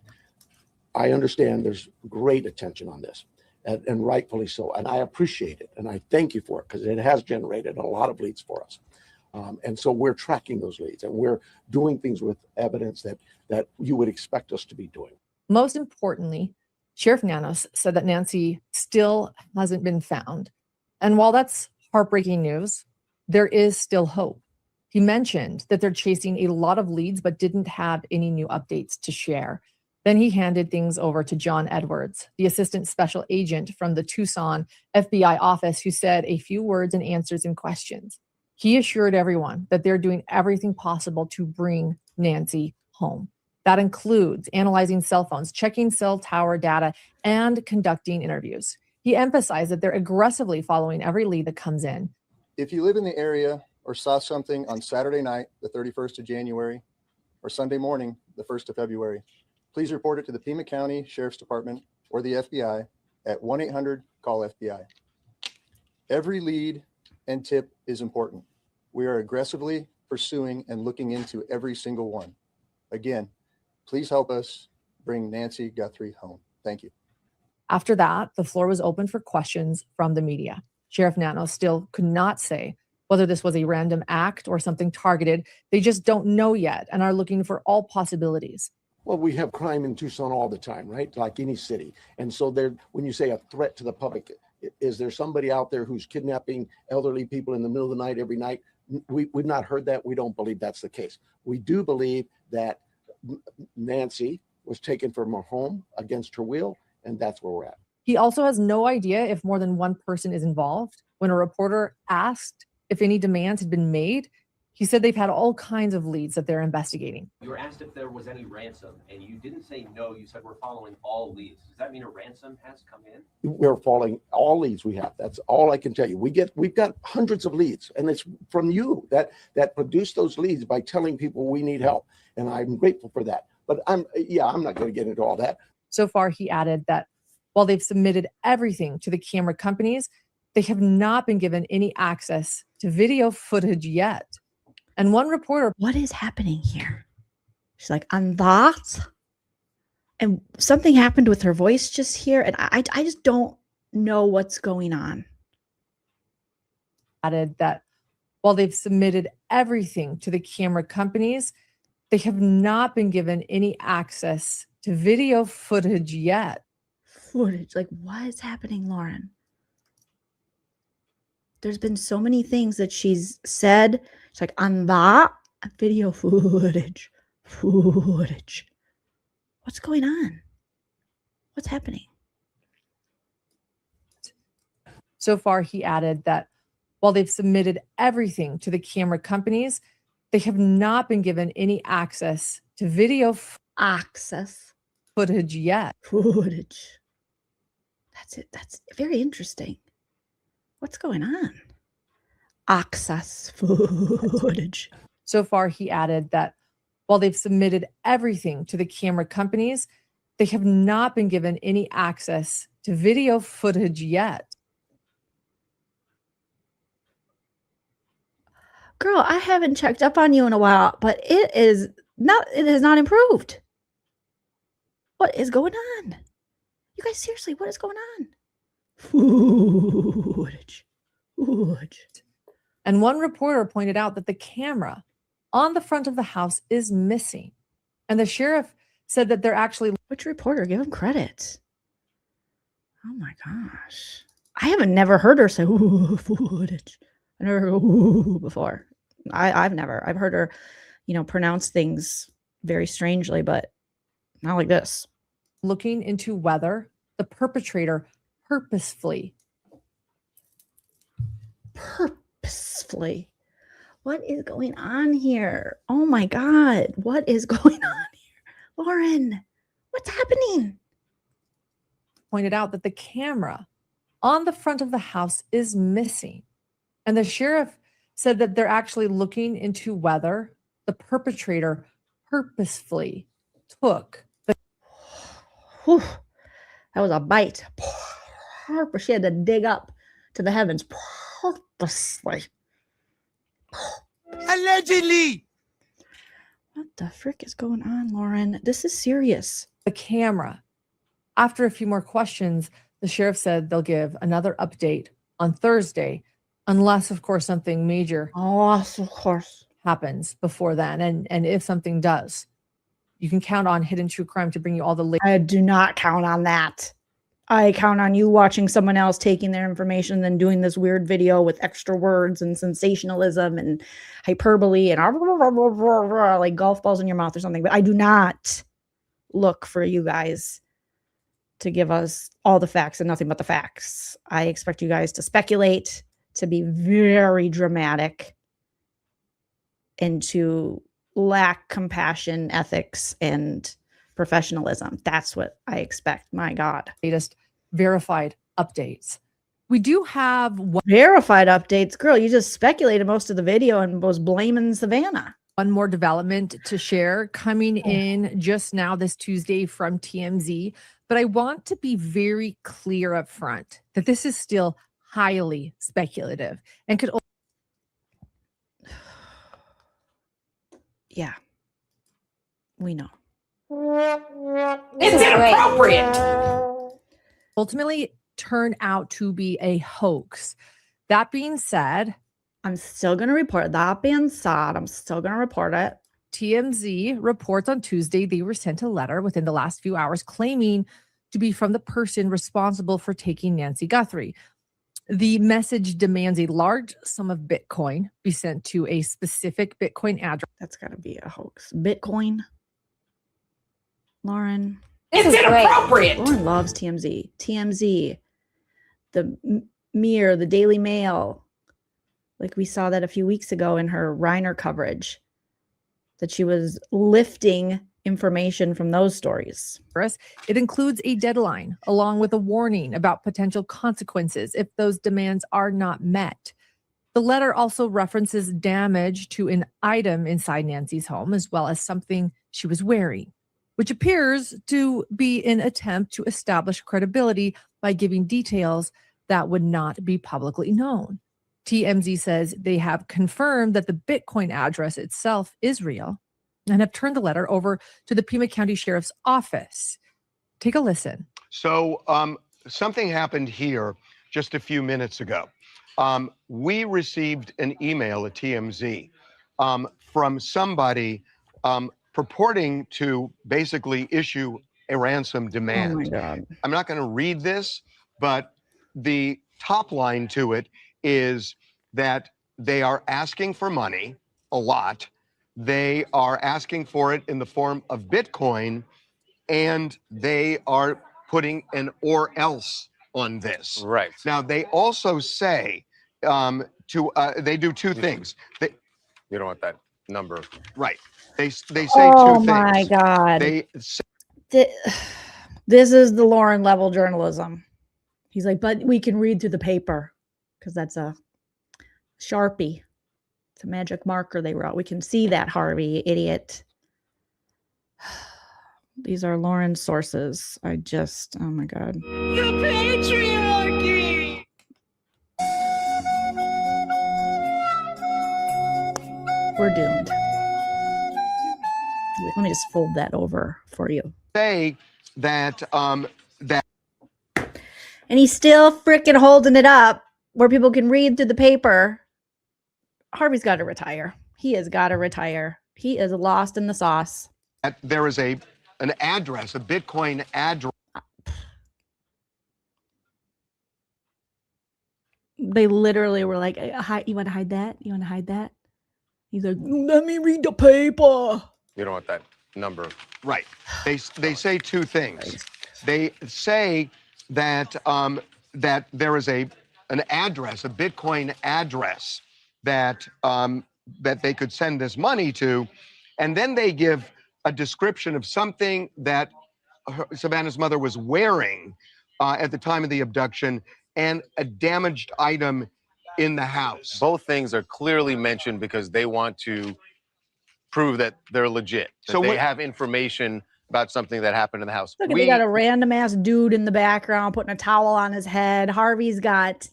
I understand there's great attention on this, and rightfully so. And I appreciate it. And I thank you for it, because it has generated a lot of leads for us. And so we're tracking those leads, and we're doing things with evidence that you would expect us to be doing. Most importantly, Sheriff Nanos said that Nancy still hasn't been found. And while that's heartbreaking news, there is still hope. He mentioned that they're chasing a lot of leads, but didn't have any new updates to share. Then he handed things over to John Edwards, the assistant special agent from the Tucson FBI office, who said a few words and answers in questions. He assured everyone that they're doing everything possible to bring Nancy home. That includes analyzing cell phones, checking cell tower data, and conducting interviews. He emphasized that they're aggressively following every lead that comes in. If you live in the area or saw something on Saturday night, the 31st of January, or Sunday morning, the 1st of February, please report it to the Pima County Sheriff's Department or the FBI at 1-800-CALL-FBI. Every lead and tip is important. We are aggressively pursuing and looking into every single one. Again, please help us bring Nancy Guthrie home. Thank you. After that, the floor was open for questions from the media. Sheriff Nano still could not say whether this was a random act or something targeted. They just don't know yet and are looking for all possibilities. Well, we have crime in Tucson all the time, right? Like any city. And so there, when you say a threat to the public, is there somebody out there who's kidnapping elderly people in the middle of the night every night? We've not heard that. We don't believe that's the case. We do believe that Nancy was taken from her home against her will, and that's where we're at. He also has no idea if more than one person is involved. When a reporter asked if any demands had been made, he said they've had all kinds of leads that they're investigating. You were asked if there was any ransom, and you didn't say no. You said we're following all leads. Does that mean a ransom has come in? We're following all leads we have. That's all I can tell you. We've got hundreds of leads, and it's from you that produce those leads by telling people we need help, and I'm grateful for that. But I'm not going to get into all that. So far, he added that while they've submitted everything to the camera companies, they have not been given any access to video footage yet. And one reporter, what is happening here? She's like, on that? And something happened with her voice just here. And I just don't know what's going on. Added that while they've submitted everything to the camera companies, they have not been given any access to video footage yet. Footage? Like, what is happening, Lauren? There's been so many things that she's said. It's like, on that video footage. What's going on? What's happening? So far, he added that while they've submitted everything to the camera companies, they have not been given any access to video footage yet. Footage. That's it. That's very interesting. What's going on? Access footage. So far, he added that while they've submitted everything to the camera companies, they have not been given any access to video footage yet. Girl, I haven't checked up on you in a while, but it has not improved. What is going on? You guys, seriously, what is going on? Footage. And one reporter pointed out that the camera on the front of the house is missing. And the sheriff said that they're actually... Which reporter? Give him credit. Oh my gosh. I haven't never heard her say footage. I never heard before. I've heard her, pronounce things very strangely, but not like this. Looking into whether the perpetrator purposefully. What is going on here? Oh my God. What is going on here? Lauren, what's happening? Pointed out that the camera on the front of the house is missing. And the sheriff said that they're actually looking into whether the perpetrator purposefully took the... Whew, that was a bite. She had to dig up to the heavens purposely. Allegedly. What the frick is going on, Lauren? This is serious. The camera. After a few more questions, the sheriff said they'll give another update on Thursday, unless, of course, something major happens before then. And if something does, you can count on Hidden True Crime to bring you all the latest. I do not count on that. I count on you watching someone else taking their information and then doing this weird video with extra words and sensationalism and hyperbole and like golf balls in your mouth or something. But I do not look for you guys to give us all the facts and nothing but the facts. I expect you guys to speculate, to be very dramatic, and to lack compassion, ethics, and professionalism. That's what I expect. My God. Latest verified updates. We do have verified updates. Girl, you just speculated most of the video and was blaming Savannah. One more development to share coming in just now this Tuesday from TMZ. But I want to be very clear up front that this is still highly speculative and could. Yeah, we know. It's inappropriate. Ultimately turn out to be a hoax. That being said, I'm still going to report it. That being said, I'm still going to report it. TMZ reports on Tuesday they were sent a letter within the last few hours claiming to be from the person responsible for taking Nancy Guthrie. The message demands a large sum of Bitcoin be sent to a specific Bitcoin address. That's got to be a hoax. Bitcoin? Lauren? It's inappropriate. Lauren loves TMZ. TMZ, the Mirror, the Daily Mail. Like we saw that a few weeks ago in her Reiner coverage, that she was lifting information from those stories. It includes a deadline along with a warning about potential consequences if those demands are not met. The letter also references damage to an item inside Nancy's home, as well as something she was wearing, which appears to be an attempt to establish credibility by giving details that would not be publicly known. TMZ says they have confirmed that the Bitcoin address itself is real and have turned the letter over to the Pima County Sheriff's Office. Take a listen. So something happened here just a few minutes ago. We received an email at TMZ from somebody purporting to basically issue a ransom demand. Oh my God. I'm not going to read this, but the top line to it is that they are asking for money, a lot. They are asking for it in the form of Bitcoin, and they are putting an or else on this. Right. Now, they also say they do two things. You don't want that number. Right. They say Oh two things. my God. They This is the Lauren level journalism. He's like, but we can read through the paper because that's a Sharpie. It's a magic marker they wrote. We can see that, Harvey, idiot. These are Lauren's sources. Oh my God. The patriarchy! We're doomed. Let me just fold that over for you. say that And he's still freaking holding it up where people can read through the paper. Harvey's got to retire. He has got to retire. He is lost in the sauce. there is an address, a Bitcoin address. They literally were like, you want to hide that? You want to hide that? He's like, let me read the paper. You don't want that number. Right. They say two things. They say that that there is an address, a Bitcoin address that that they could send this money to, and then they give a description of something that Savannah's mother was wearing at the time of the abduction and a damaged item in the house. Both things are clearly mentioned because they want to prove that they're legit. So they have information about something that happened in the house. Look, they got a random ass dude in the background putting a towel on his head. Harvey's got,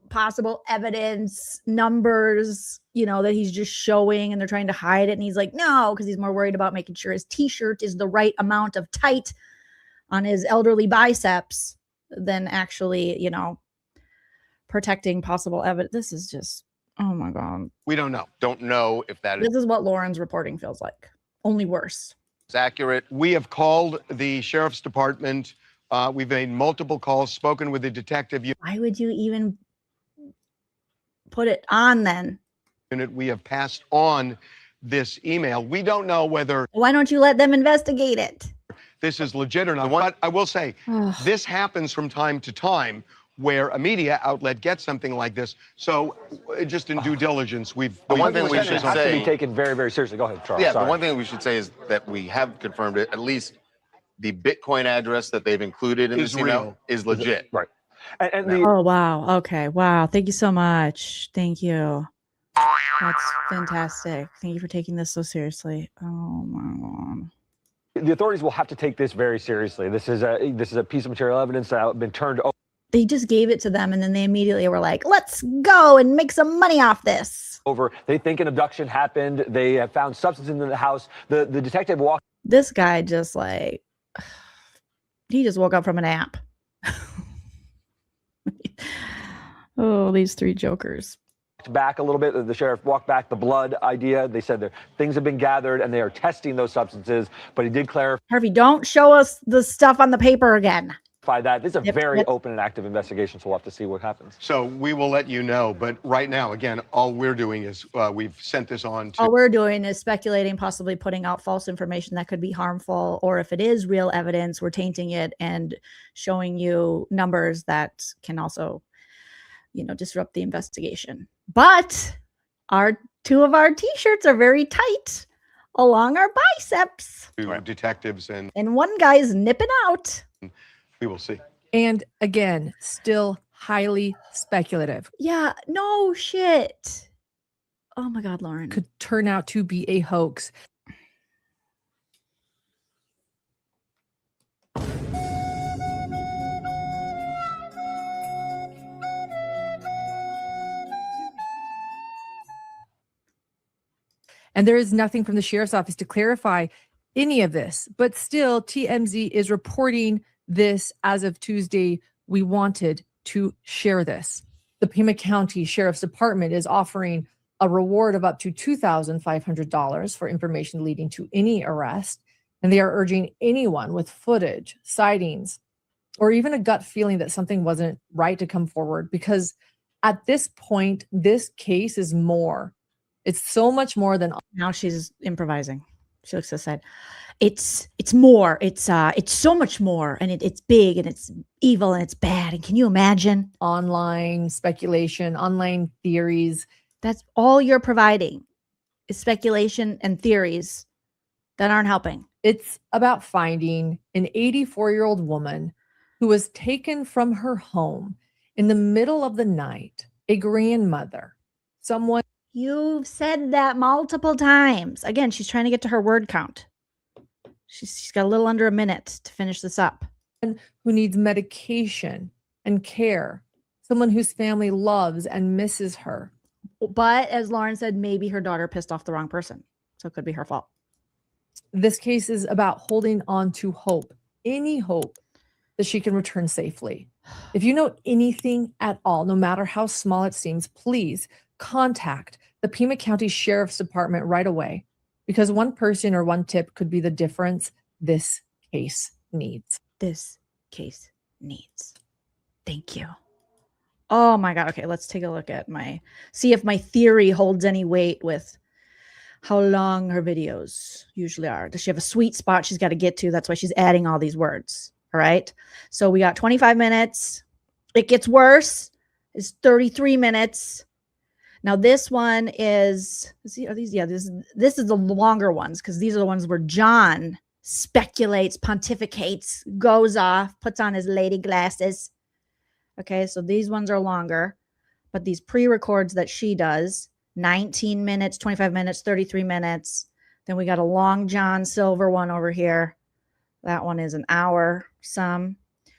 possible evidence, numbers, that he's just showing and they're trying to hide it. And he's like, no, because he's more worried about making sure his t-shirt is the right amount of tight on his elderly biceps than actually, protecting possible evidence. This is just, oh my God. We don't know. Don't know if that This is what Lauren's reporting feels like. Only worse. is accurate. We have called the sheriff's department We've made multiple calls, spoken with the detective Why would you even put it on then? unit. We have passed on this email. We don't know whether Why don't you let them investigate it? this is legit or not. But I will say, this happens from time to time where a media outlet gets something like this. So just in due diligence, we've... The one thing we should has to say, be taken very, very seriously. Go ahead, Charles. yeah, Sorry. the one thing we should say is that we have confirmed it. At least the Bitcoin address that they've included in Is this email real. is legit. Right. And the Oh, wow. Okay. Wow. Thank you so much. Thank you. That's fantastic. Thank you for taking this so seriously. Oh my God. the authorities will have to take this very seriously. This is a piece of material evidence that has been turned over. They just gave it to them and then they immediately were like, let's go and make some money off this. They think an abduction happened. They have found substance in the house. The detective walked. This guy just like, he just woke up from a nap. Oh, these three jokers. Back a little bit. The sheriff walked back the blood idea. They said that things have been gathered and they are testing those substances, but he did clarify Harvey, don't show us the stuff on the paper again. that this is a very open and active investigation, so we'll have to see what happens. So we will let you know. But right now, again, all we're doing is we've sent this on to... All we're doing is speculating, possibly putting out false information that could be harmful, or if it is real evidence, we're tainting it and showing you numbers that can also, disrupt the investigation. But two of our t-shirts are very tight along our biceps. to detectives, and one guy's nipping out. we will see. And again, still highly speculative. Yeah, no shit. Oh my God, Lauren. Could turn out to be a hoax. And there is nothing from the sheriff's office to clarify any of this, but still TMZ is reporting this as of Tuesday. We wanted to share this. The Pima County Sheriff's Department is offering a reward of up to $2,500 for information leading to any arrest. And they are urging anyone with footage, sightings, or even a gut feeling that something wasn't right to come forward, because at this point, this case is more. It's so much more than. Now she's improvising. She looks aside. It's more. It's so much more, and it's big, and it's evil, and it's bad. And can you imagine? Online speculation, online theories. That's all you're providing is speculation and theories that aren't helping. It's about finding an 84-year-old woman who was taken from her home in the middle of the night, a grandmother, someone. You've said that multiple times. Again, she's trying to get to her word count. She's got a little under a minute to finish this up. Who needs medication and care. Someone whose family loves and misses her. But as Lauren said, maybe her daughter pissed off the wrong person. So it could be her fault. This case is about holding on to hope, any hope that she can return safely. If you know anything at all, no matter how small it seems, please contact the Pima County Sheriff's Department right away, because one person or one tip could be the difference this case needs. This case needs. Thank you. Oh my God. Okay, let's take a look at see if my theory holds any weight with how long her videos usually are. Does she have a sweet spot she's got to get to? That's why she's adding all these words. All right. So we got 25 minutes. It gets worse. It's 33 minutes. Now this one is, this is the longer ones, because these are the ones where John speculates, pontificates, goes off, puts on his lady glasses. Okay, so these ones are longer, but these pre-records that she does, 19 minutes, 25 minutes, 33 minutes. Then we got a long John Silver one over here. That one is an hour,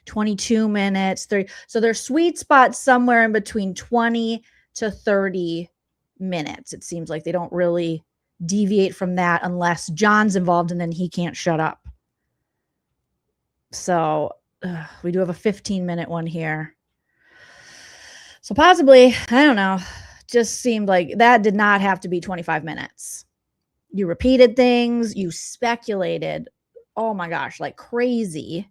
22 minutes, 30. So their sweet spot somewhere in between 20 to 30 minutes. It seems like they don't really deviate from that unless John's involved, and then he can't shut up. So we do have a 15-minute one here. So possibly, I don't know, just seemed like that did not have to be 25 minutes. You repeated things, you speculated, oh my gosh, like crazy.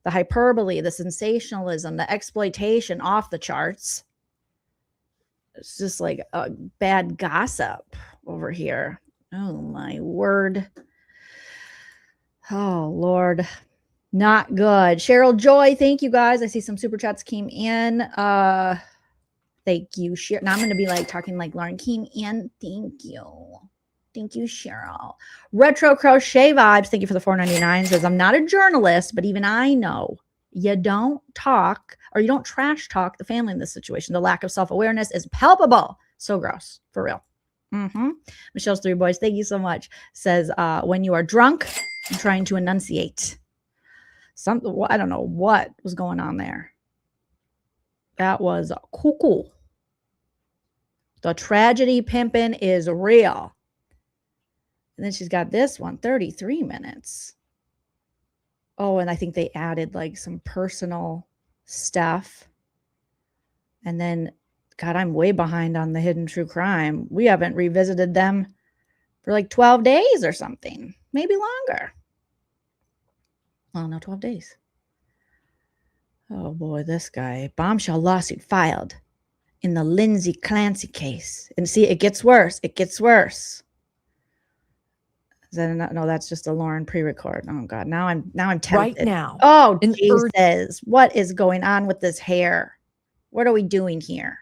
The hyperbole, the sensationalism, the exploitation off the charts. It's just like a bad gossip over here. Oh my word. Oh Lord. Not good. Cheryl Joy, thank you guys. I see some super chats came in. Thank you, Cheryl. Now I'm going to be like talking like Lauren came in. Thank you. Thank you, Cheryl. Retro Crochet Vibes, thank you for the $4.99. Says, I'm not a journalist, but even I know you don't talk or you don't trash talk the family in this situation. The lack of self-awareness is palpable. So gross, for real. Michelle's Three Boys, thank you so much. Says, when you are drunk, I'm trying to enunciate. Something, I don't know what was going on there. That was cuckoo. The tragedy pimping is real. And then she's got this one, 33 minutes. Oh, and I think they added like some personal stuff. And then, God, I'm way behind on the hidden true crime. We haven't revisited them for like 12 days or something, maybe longer. Well, no, 12 days. Oh boy, this guy. Bombshell lawsuit filed in the Lindsay Clancy case. And see, it gets worse. It gets worse. Is that enough? No, that's just a Lauren pre-record. Oh God, now I'm tempted. Right now. Oh, Jesus. What is going on with this hair? What are we doing here?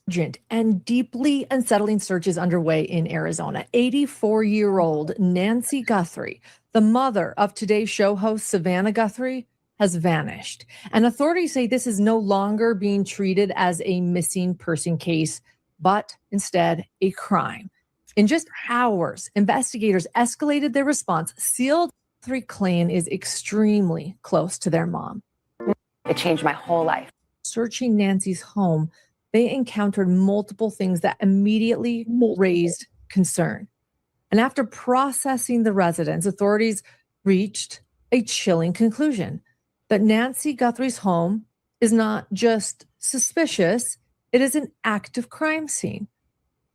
Urgent and deeply unsettling search is underway in Arizona. 84-year-old Nancy Guthrie, the mother of today's show host Savannah Guthrie, has vanished. And authorities say this is no longer being treated as a missing person case, but instead a crime. In just hours, investigators escalated their response. Sealed Guthrie clan is extremely close to their mom. It changed my whole life. Searching Nancy's home, they encountered multiple things that immediately raised concern. And after processing the residence, authorities reached a chilling conclusion that Nancy Guthrie's home is not just suspicious, it is an active crime scene.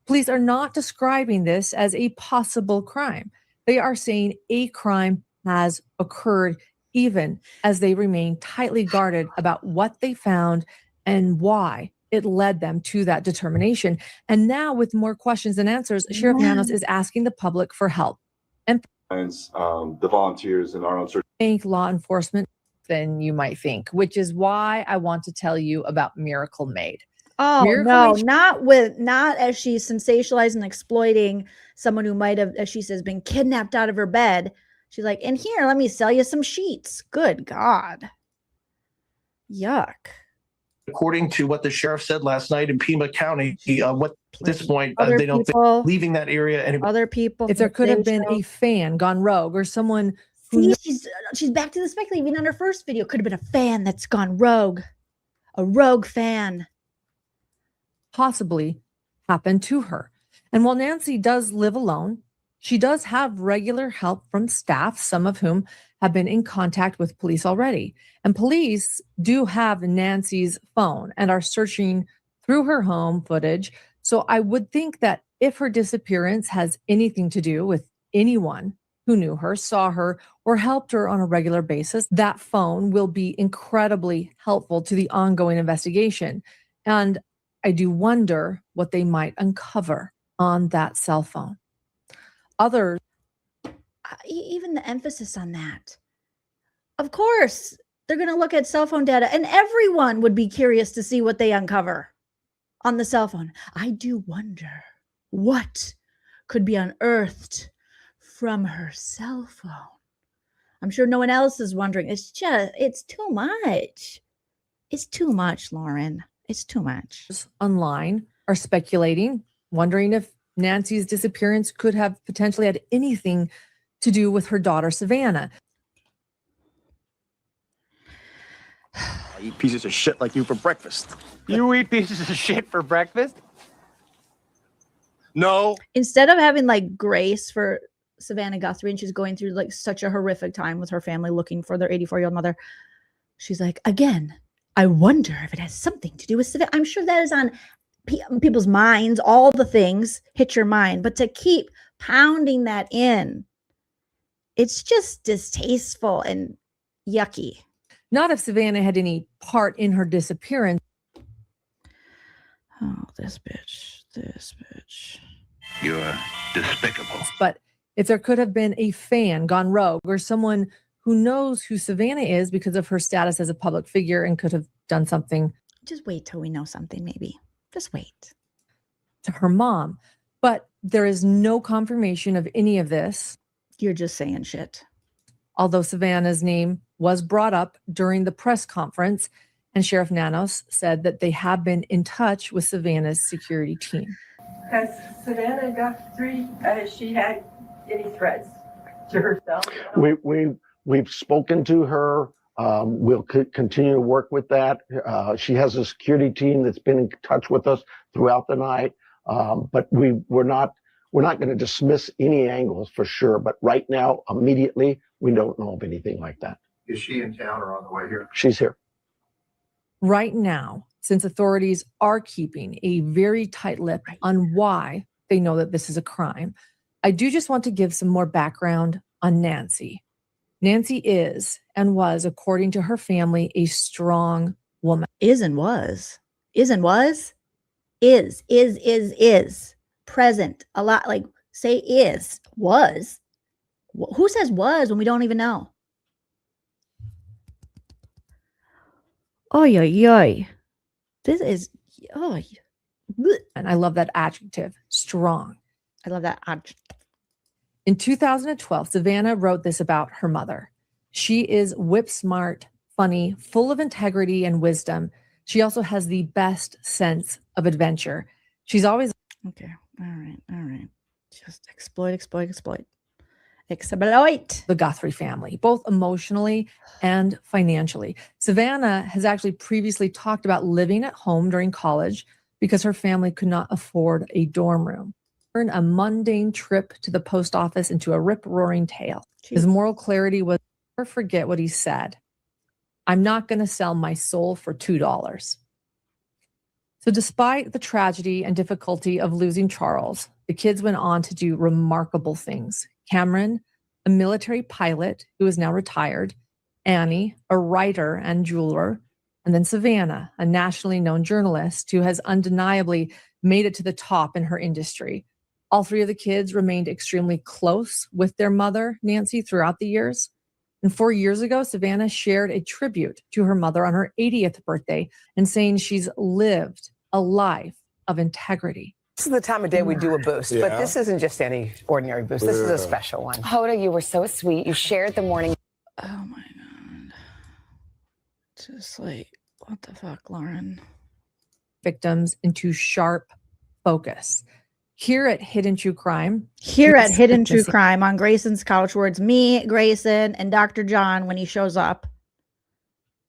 Police are not describing this as a possible crime. They are saying a crime has occurred, even as they remain tightly guarded about what they found and why it led them to that determination. And now, with more questions than answers, Sheriff Llanos is asking the public for help and the volunteers in our own search. thank law enforcement than you might think, which is why I want to tell you about Miracle Maid. Oh Miracle no, not as she's sensationalizing and exploiting someone who might have, as she says, been kidnapped out of her bed. She's like, and here, let me sell you some sheets. Good God. Yuck. According to what the sheriff said last night in Pima County, at this point, Other they don't people- think leaving that area. And Other people. If there could have been a fan gone rogue or someone who She's back to the speculating. Even on her first video, could have been a fan that's gone rogue. A rogue fan. possibly happened to her. And while Nancy does live alone, she does have regular help from staff, some of whom have been in contact with police already. And police do have Nancy's phone and are searching through her home footage. So I would think that if her disappearance has anything to do with anyone who knew her, saw her, or helped her on a regular basis, that phone will be incredibly helpful to the ongoing investigation. And I do wonder what they might uncover on that cell phone. Others, Even the emphasis on that. Of course, they're going to look at cell phone data, and everyone would be curious to see what they uncover on the cell phone. I do wonder what could be unearthed from her cell phone. I'm sure no one else is wondering. It's too much. It's too much, Lauren. It's too much. online are speculating, wondering if Nancy's disappearance could have potentially had anything to do with her daughter, Savannah. I eat pieces of shit like you for breakfast. You eat pieces of shit for breakfast? No. Instead of having like grace for Savannah Guthrie, and she's going through like such a horrific time with her family looking for their 84-year-old mother, she's like, again, I wonder if it has something to do with Savannah. I'm sure that is on people's minds. All the things hit your mind, but to keep pounding that in, it's just distasteful and yucky. Not if Savannah had any part in her disappearance. Oh, this bitch. You're despicable. But if there could have been a fan gone rogue or someone who knows who Savannah is because of her status as a public figure and could have done something. Just wait till we know something, maybe. Just wait. To her mom. But there is no confirmation of any of this. You're just saying shit. Although Savannah's name was brought up during the press conference, and Sheriff Nanos said that they have been in touch with Savannah's security team. Has Savannah Guthrie, she had any threats to herself? We've spoken to her. We'll continue to work with that. She has a security team that's been in touch with us throughout the night. But we're not going to dismiss any angles for sure. But right now, immediately, we don't know of anything like that. Is she in town or on the way here? She's here. Right now, since authorities are keeping a very tight lip on why they know that this is a crime, I do just want to give some more background on Nancy. Nancy is and was, according to her family, a strong woman. Is. Present. A lot, like, say is. Was. Who says was when we don't even know? Oy, oy, oy. This is, oh. And I love that adjective, strong. I love that adjective. In 2012, Savannah wrote this about her mother. She is whip smart, funny, full of integrity and wisdom. She also has the best sense of adventure. She's always... Okay. All right. Just exploit. The Guthrie family, both emotionally and financially. Savannah has actually previously talked about living at home during college because her family could not afford a dorm room. A mundane trip to the post office into a rip-roaring tale. His moral clarity was never forget what he said. I'm not going to sell my soul for $2. So despite the tragedy and difficulty of losing Charles, the kids went on to do remarkable things. Cameron, a military pilot who is now retired, Annie, a writer and jeweler, and then Savannah, a nationally known journalist who has undeniably made it to the top in her industry. All three of the kids remained extremely close with their mother, Nancy, throughout the years. And 4 years ago, Savannah shared a tribute to her mother on her 80th birthday and saying she's lived a life of integrity. This is the time of day we do a boost, but this isn't just any ordinary boost. This is a special one. Hoda, you were so sweet. You shared the morning. Oh my God. Just like, what the fuck, Lauren? Victims into sharp focus. Here at Hidden True Crime. On Grayson's couch, where it's me, Grayson, and Dr. John when he shows up.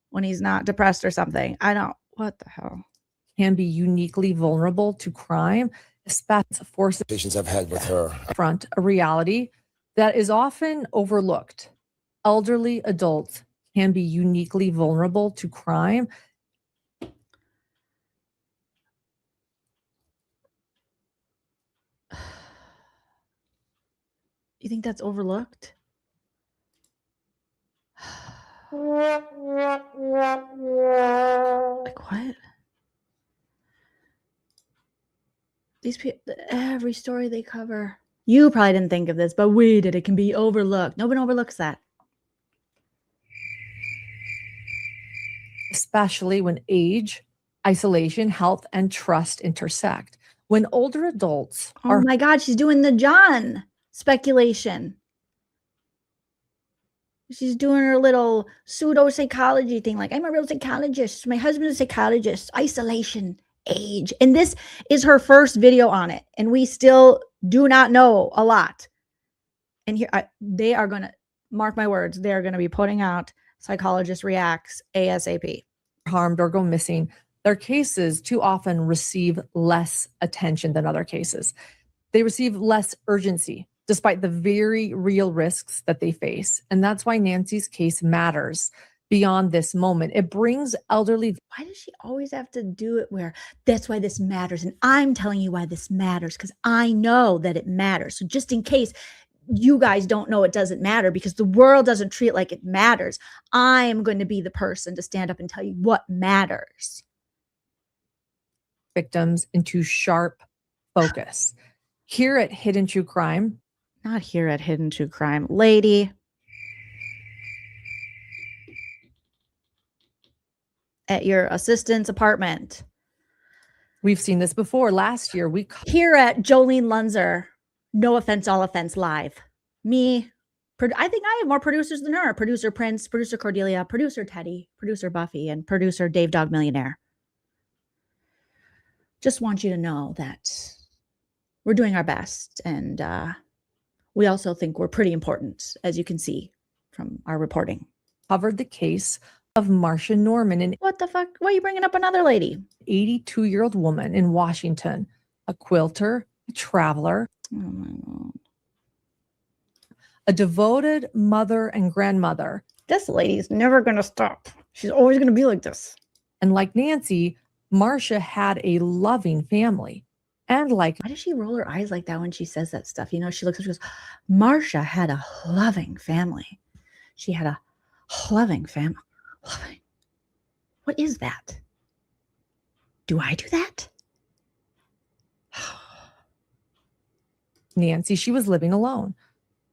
When he's not depressed or something. What the hell? Can be uniquely vulnerable to crime, especially forces I've had with her. Front a reality that is often overlooked. Elderly adults can be uniquely vulnerable to crime. You think that's overlooked? Like what? These people, every story they cover. You probably didn't think of this, but we did. It can be overlooked. No one overlooks that. Especially when age, isolation, health, and trust intersect. When older adults are... Oh my God, she's doing the John speculation. She's doing her little pseudo-psychology thing. Like, I'm a real psychologist. My husband's a psychologist. Isolation, age. And this is her first video on it. And we still do not know a lot. And here, they are going to, mark my words, they're going to be putting out Psychologist Reacts ASAP. Harmed or go missing. Their cases too often receive less attention than other cases. They receive less urgency, despite the very real risks that they face. And that's why Nancy's case matters beyond this moment. It brings elderly... Why does she always have to do it where that's why this matters? And I'm telling you why this matters because I know that it matters. So just in case, you guys don't know it doesn't matter because the world doesn't treat it like it matters. I am going to be the person to stand up and tell you what matters. Victims into sharp focus. Here at Hidden True Crime. Not here at Hidden True Crime. Lady. At your assistant's apartment. We've seen this before. Last year, here at Joleen Lunzer. No offense, all offense live. Me. I think I have more producers than her. Producer Prince, producer Cordelia, producer Teddy, producer Buffy, and producer Dave Dog Millionaire. Just want you to know that we're doing our best. And we also think we're pretty important, as you can see from our reporting. Covered the case of Marcia Norman. And what the fuck? Why are you bringing up another lady? 82-year-old woman in Washington, a quilter, a traveler, oh my God, a devoted mother and grandmother. This lady's never going to stop. She's always going to be like this. And like Nancy, Marcia had a loving family. And like, why does she roll her eyes like that when she says that stuff? You know, she looks and she goes, Marcia had a loving family. She had a loving family. Loving. What is that? Do I do that? Nancy, she was living alone.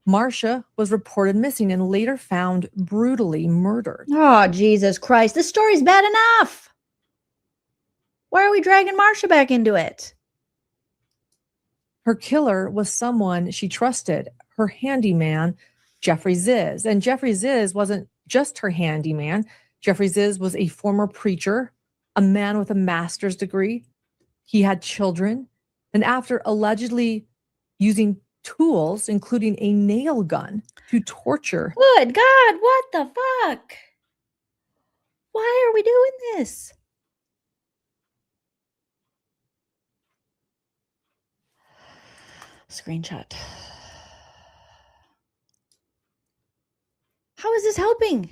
Marcia was reported missing and later found brutally murdered. Oh, Jesus Christ. This story's bad enough. Why are we dragging Marcia back into it? Her killer was someone she trusted, her handyman, Jeffrey Ziz. And Jeffrey Ziz wasn't just her handyman. Jeffrey Ziz was a former preacher, a man with a master's degree. He had children. And after allegedly using tools, including a nail gun, to torture. Good God, what the fuck? Why are we doing this? Screenshot. How is this helping?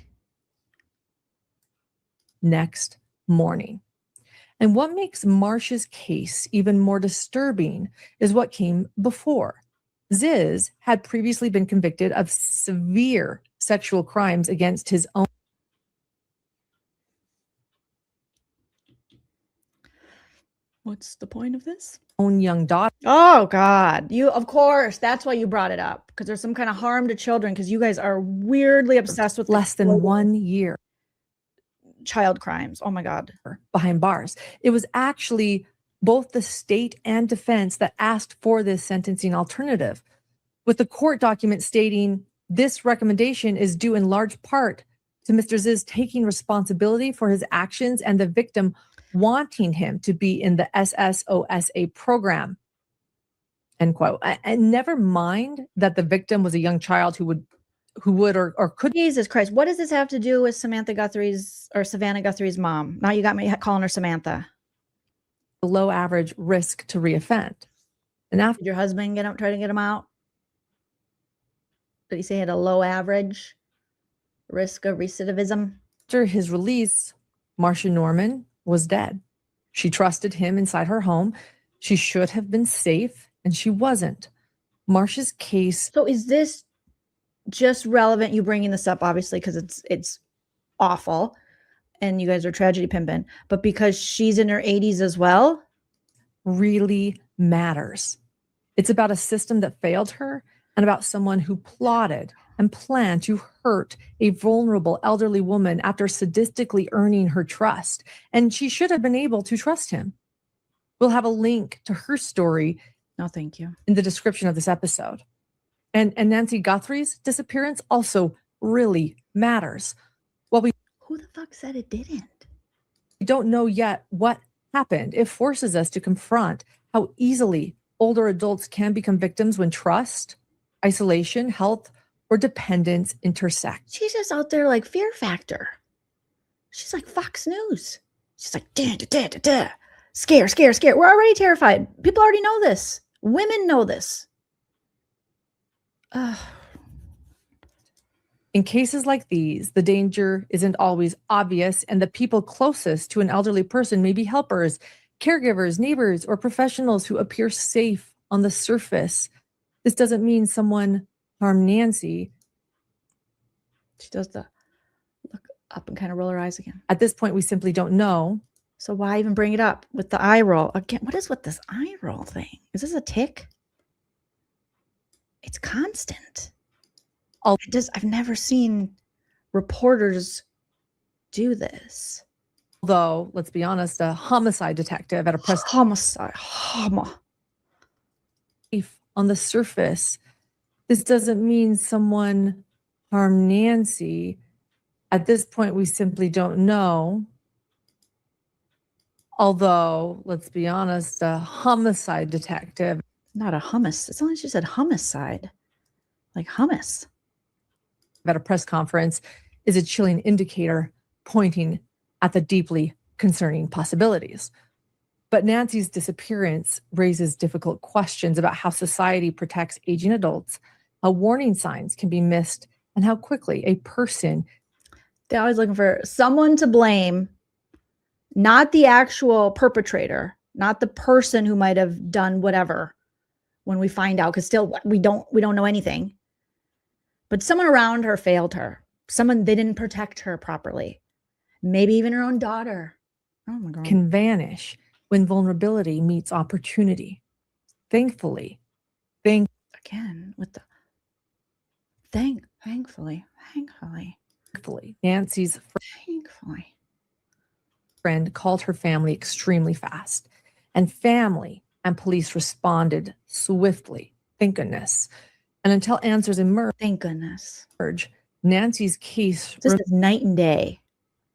Next morning. And what makes Marcia's case even more disturbing is what came before. Ziz had previously been convicted of severe sexual crimes against his own. What's the point of this? Own young daughter. Oh God. Of course, that's why you brought it up. Because there's some kind of harm to children because you guys are weirdly obsessed with less than 1 year. Child crimes. Oh my God. Behind bars. It was actually both the state and defense that asked for this sentencing alternative, with the court document stating this recommendation is due in large part to Mr. Ziz taking responsibility for his actions and the victim wanting him to be in the SSOSA program. End quote. And never mind that the victim was a young child who would or could. Jesus Christ. What does this have to do with Savannah Guthrie's mom? Now you got me calling her Samantha. Low average risk to reoffend. And after did your husband try to get him out? Did he say he had a low average risk of recidivism? After his release, Marcia Norman was dead. She trusted him inside her home. She should have been safe, and she wasn't. Marcia's case. So is this just relevant? You bringing this up, obviously, because it's awful, and you guys are tragedy pimping, but because she's in her 80s as well, really matters. It's about a system that failed her and about someone who plotted and planned to hurt a vulnerable elderly woman after sadistically earning her trust. And she should have been able to trust him. We'll have a link to her story. No, thank you. In the description of this episode. And Nancy Guthrie's disappearance also really matters. Who the fuck said it didn't? We don't know yet what happened. It forces us to confront how easily older adults can become victims when trust, isolation, health, or dependence intersect. She's just out there like Fear Factor. She's like Fox News. She's like, da, da, da, da, da. Scare, scare, scare. We're already terrified. People already know this. Women know this. In cases like these, the danger isn't always obvious, and the people closest to an elderly person may be helpers, caregivers, neighbors, or professionals who appear safe on the surface. This doesn't mean someone harm Nancy. She does the look up and kind of roll her eyes again. At this point, we simply don't know. So why even bring it up with the eye roll? Again, what is with this eye roll thing? Is this a tick? It's constant. I've never seen reporters do this. Although, let's be honest, a homicide detective at a press on the surface, this doesn't mean someone harmed Nancy. At this point, we simply don't know. Although, let's be honest, a homicide detective. Not a hummus. It's only she said homicide. Like hummus. At a press conference is a chilling indicator pointing at the deeply concerning possibilities. But Nancy's disappearance raises difficult questions about how society protects aging adults, how warning signs can be missed, and how quickly a person. They're always looking for someone to blame, not the actual perpetrator, not the person who might have done whatever when we find out, because still we don't know anything. But someone around her failed her. They didn't protect her properly. Maybe even her own daughter. Oh my God. Can vanish when vulnerability meets opportunity. Thankfully, again with the thankfully, Nancy's friend called her family extremely fast, and family and police responded swiftly. Thank goodness. And until answers emerge, thank goodness, Nancy's case just is night and day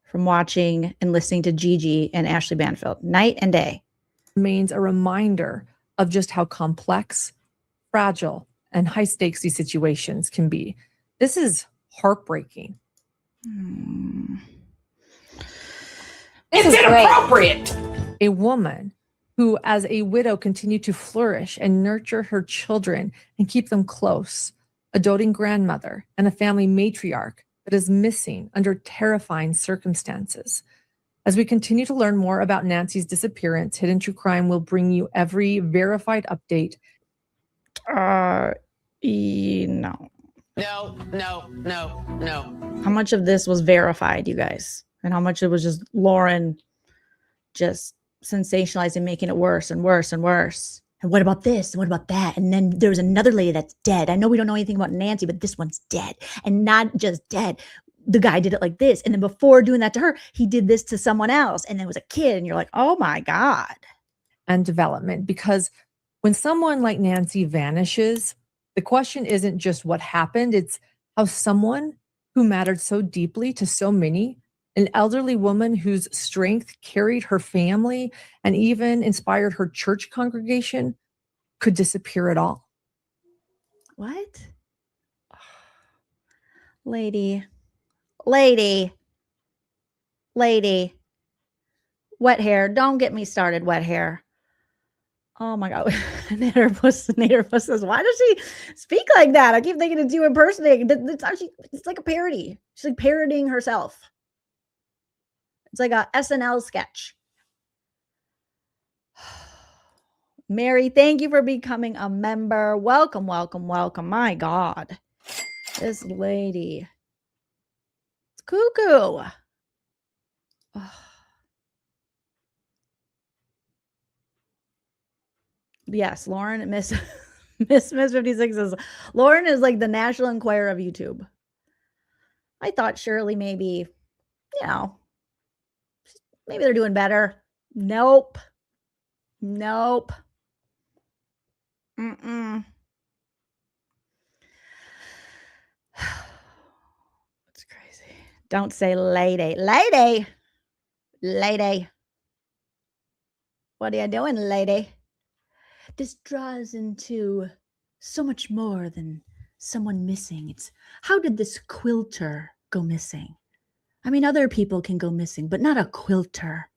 from watching and listening to Gigi and Ashley Banfield. Night and day. Remains a reminder of just how complex, fragile, and high stakes these situations can be. This is heartbreaking. It's inappropriate. A woman who, as a widow, continued to flourish and nurture her children and keep them close, a doting grandmother and a family matriarch that is missing under terrifying circumstances. As we continue to learn more about Nancy's disappearance, Hidden True Crime will bring you every verified update. No. How much of this was verified, you guys? And how much it was just Lauren just sensationalizing, making it worse and worse and worse. And what about this? And what about that? And then there's another lady that's dead. I know we don't know anything about Nancy, but this one's dead. And not just dead. The guy did it like this. And then before doing that to her, he did this to someone else. And it was a kid. And you're like, oh my God. And development. Because when someone like Nancy vanishes, the question isn't just what happened. It's how someone who mattered so deeply to so many, an elderly woman whose strength carried her family and even inspired her church congregation, could disappear at all. What? Lady. Wet hair. Don't get me started, wet hair. Oh my God. Naderpuss says, why does she speak like that? I keep thinking it's you impersonating. It's like a parody. She's like parodying herself. It's like a SNL sketch. Mary, thank you for becoming a member. Welcome. My God. This lady. It's cuckoo. Oh. Yes, Lauren, Miss 56 says, Lauren is like the National Enquirer of YouTube. I thought surely maybe, maybe they're doing better. Nope. Mm-mm. It's crazy. Don't say lady. What are you doing, lady? This draws into so much more than someone missing. It's how did this quilter go missing? I mean, other people can go missing, but not a quilter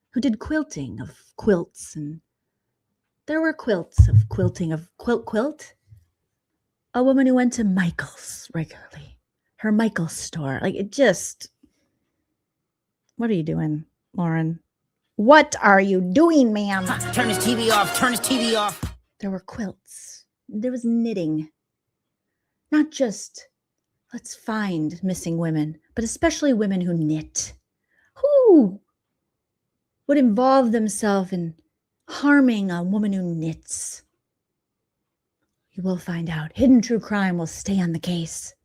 who did quilting of quilts. And there were quilts of quilting of quilt. A woman who went to Michael's regularly, her Michael's store. Like it just, what are you doing, Lauren? What are you doing, ma'am? Turn his TV off. There There were quilts. There was knitting. Not just let's find missing women, but especially women who knit. Who would involve themselves in harming a woman who knits? You will find out. Hidden True Crime will stay on the case.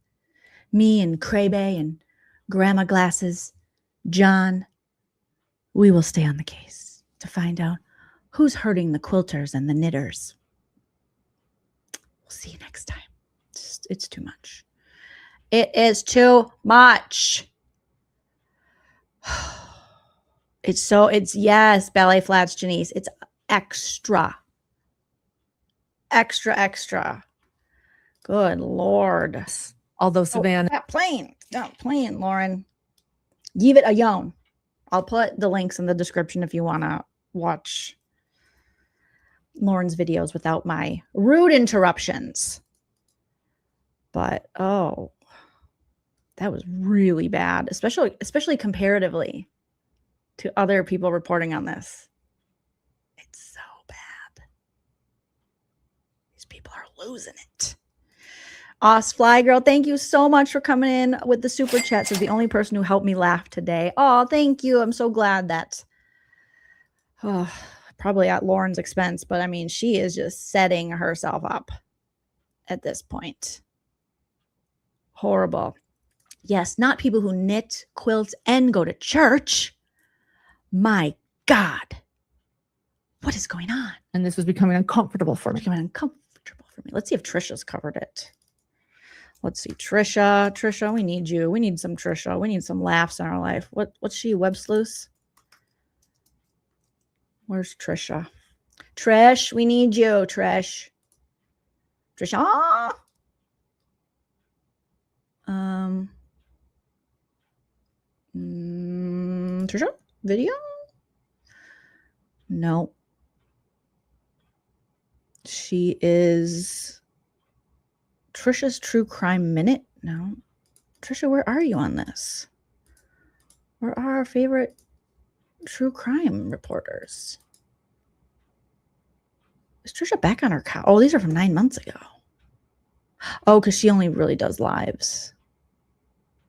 Me and Craybay and Grandma Glasses, John, we will stay on the case to find out who's hurting the quilters and the knitters. We'll see you next time. It's too much. It is too much. It's yes, ballet flats, Janice. It's extra. Extra. Good Lord. Although Savannah. Stop playing, Lauren. Give it a yawn. I'll put the links in the description if you want to watch Lauren's videos without my rude interruptions. But that was really bad, especially comparatively to other people reporting on this. It's so bad. These people are losing it. Fly Girl, thank you so much for coming in with the super chats. Is the only person who helped me laugh today. Oh, thank you. I'm so glad that. Probably at Lauren's expense, but I mean, she is just setting herself up at this point. Horrible. Yes, not people who knit, quilt, and go to church. My God. What is going on? And this was becoming uncomfortable for me. Let's see if Trisha's covered it. Let's see. Trisha, we need you. We need some Trisha. We need some laughs in our life. What's she? Web sleuth? Where's Trisha? Trish, we need you, Trish. Trisha. Trisha? Video? No. She is Trisha's True Crime Minute? No. Trisha, where are you on this? Where are our favorite true crime reporters? Is Trisha back on her couch? Oh, these are from 9 months ago. Oh, because she only really does lives.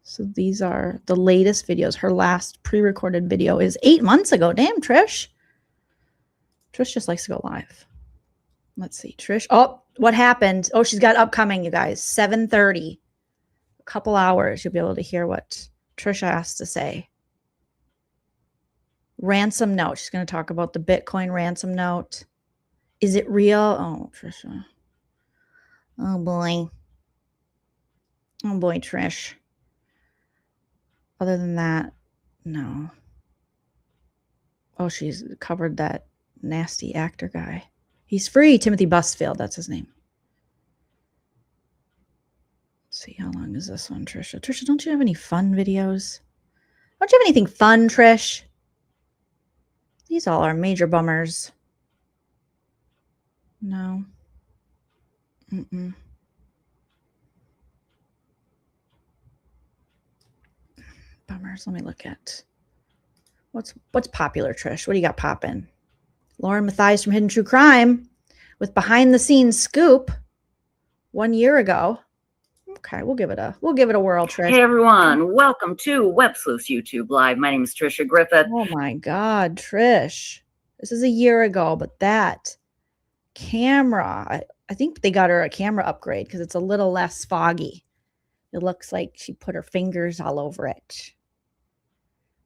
So these are the latest videos. Her last pre-recorded video is 8 months ago. Damn, Trish. Trish just likes to go live. Let's see. Trish. Oh, what happened? Oh, she's got upcoming, you guys. 7:30. A couple hours. You'll be able to hear what Trisha has to say. Ransom note. She's going to talk about the Bitcoin ransom note. Is it real? Oh, Trisha. Oh, boy. Oh, boy, Trish. Other than that, no. Oh, she's covered that nasty actor guy. He's free. Timothy Busfield. That's his name. Let's see. How long is this one, Trisha? Trisha, don't you have any fun videos? Don't you have anything fun, Trish? These all are major bummers. No. Bummers. Let me look at what's popular, Trish. What do you got popping? Lauren Mathias from Hidden True Crime with behind the scenes scoop 1 year ago. Okay, we'll give it a whirl, Trish. Hey everyone, welcome to Web Sleuths YouTube Live. My name is Trisha Griffith. Oh my God, Trish. This is a year ago, but that camera, I think they got her a camera upgrade because it's a little less foggy. It looks like she put her fingers all over it.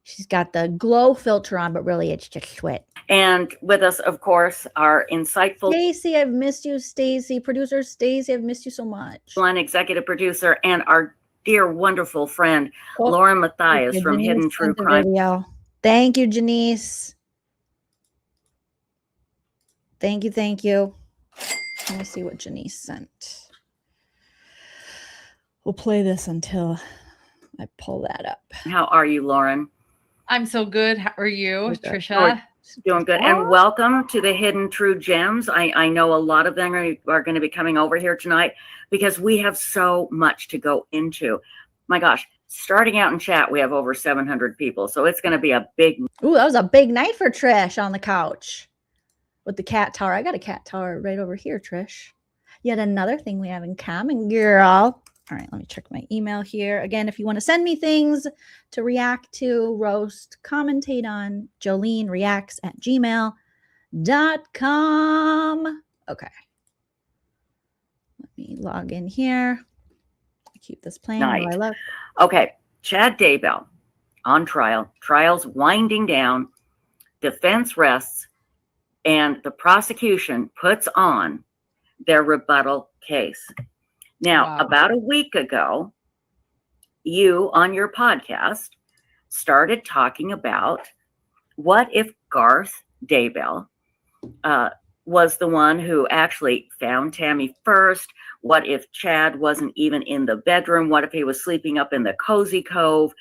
She's got the glow filter on, but really it's just sweat. And with us, of course, our insightful Stacy, I've missed you, Stacy. Producer Stacy, I've missed you so much. executive producer and our dear, wonderful friend, Lauren Mathias from Hidden True Crime. Video. Thank you, Janice. Thank you. Let me see what Janice sent. We'll play this until I pull that up. How are you, Lauren? I'm so good. How are you, Trisha? Doing good. And welcome to the Hidden True Gems. I know a lot of them are going to be coming over here tonight because we have so much to go into. My gosh, starting out in chat, we have over 700 people. So it's going to be a big. Ooh, that was a big night for Trish on the couch with the cat tower. I got a cat tower right over here, Trish. Yet another thing we have in common, girl. All right, let me check my email here. Again, if you want to send me things to react to, roast, commentate on, joleenreacts@gmail.com. Okay. Let me log in here. Keep this playing while I look. Okay, Chad Daybell on trial. Trial's winding down. Defense rests, and the prosecution puts on their rebuttal case. Now, about a week ago, you on your podcast started talking about what if Garth Daybell was the one who actually found Tammy first? What if Chad wasn't even in the bedroom? What if he was sleeping up in the cozy cove?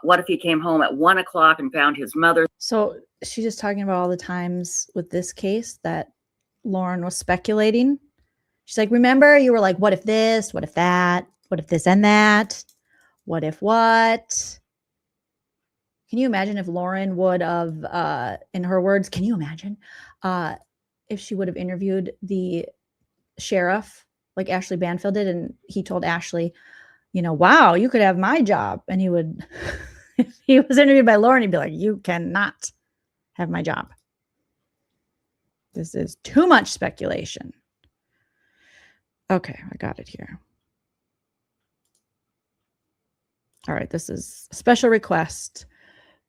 What if he came home at 1 o'clock and found his mother? So she's just talking about all the times with this case that Lauren was speculating. She's like, remember, you were like, what if this? What if that? What if this and that? What if what? Can you imagine if Lauren would have, in her words, can you imagine if she would have interviewed the sheriff like Ashley Banfield did, and he told Ashley, you know, wow, you could have my job. And he would, if he was interviewed by Lauren, he'd be like, you cannot have my job. This is too much speculation. Okay, I got it here. All right, this is a special request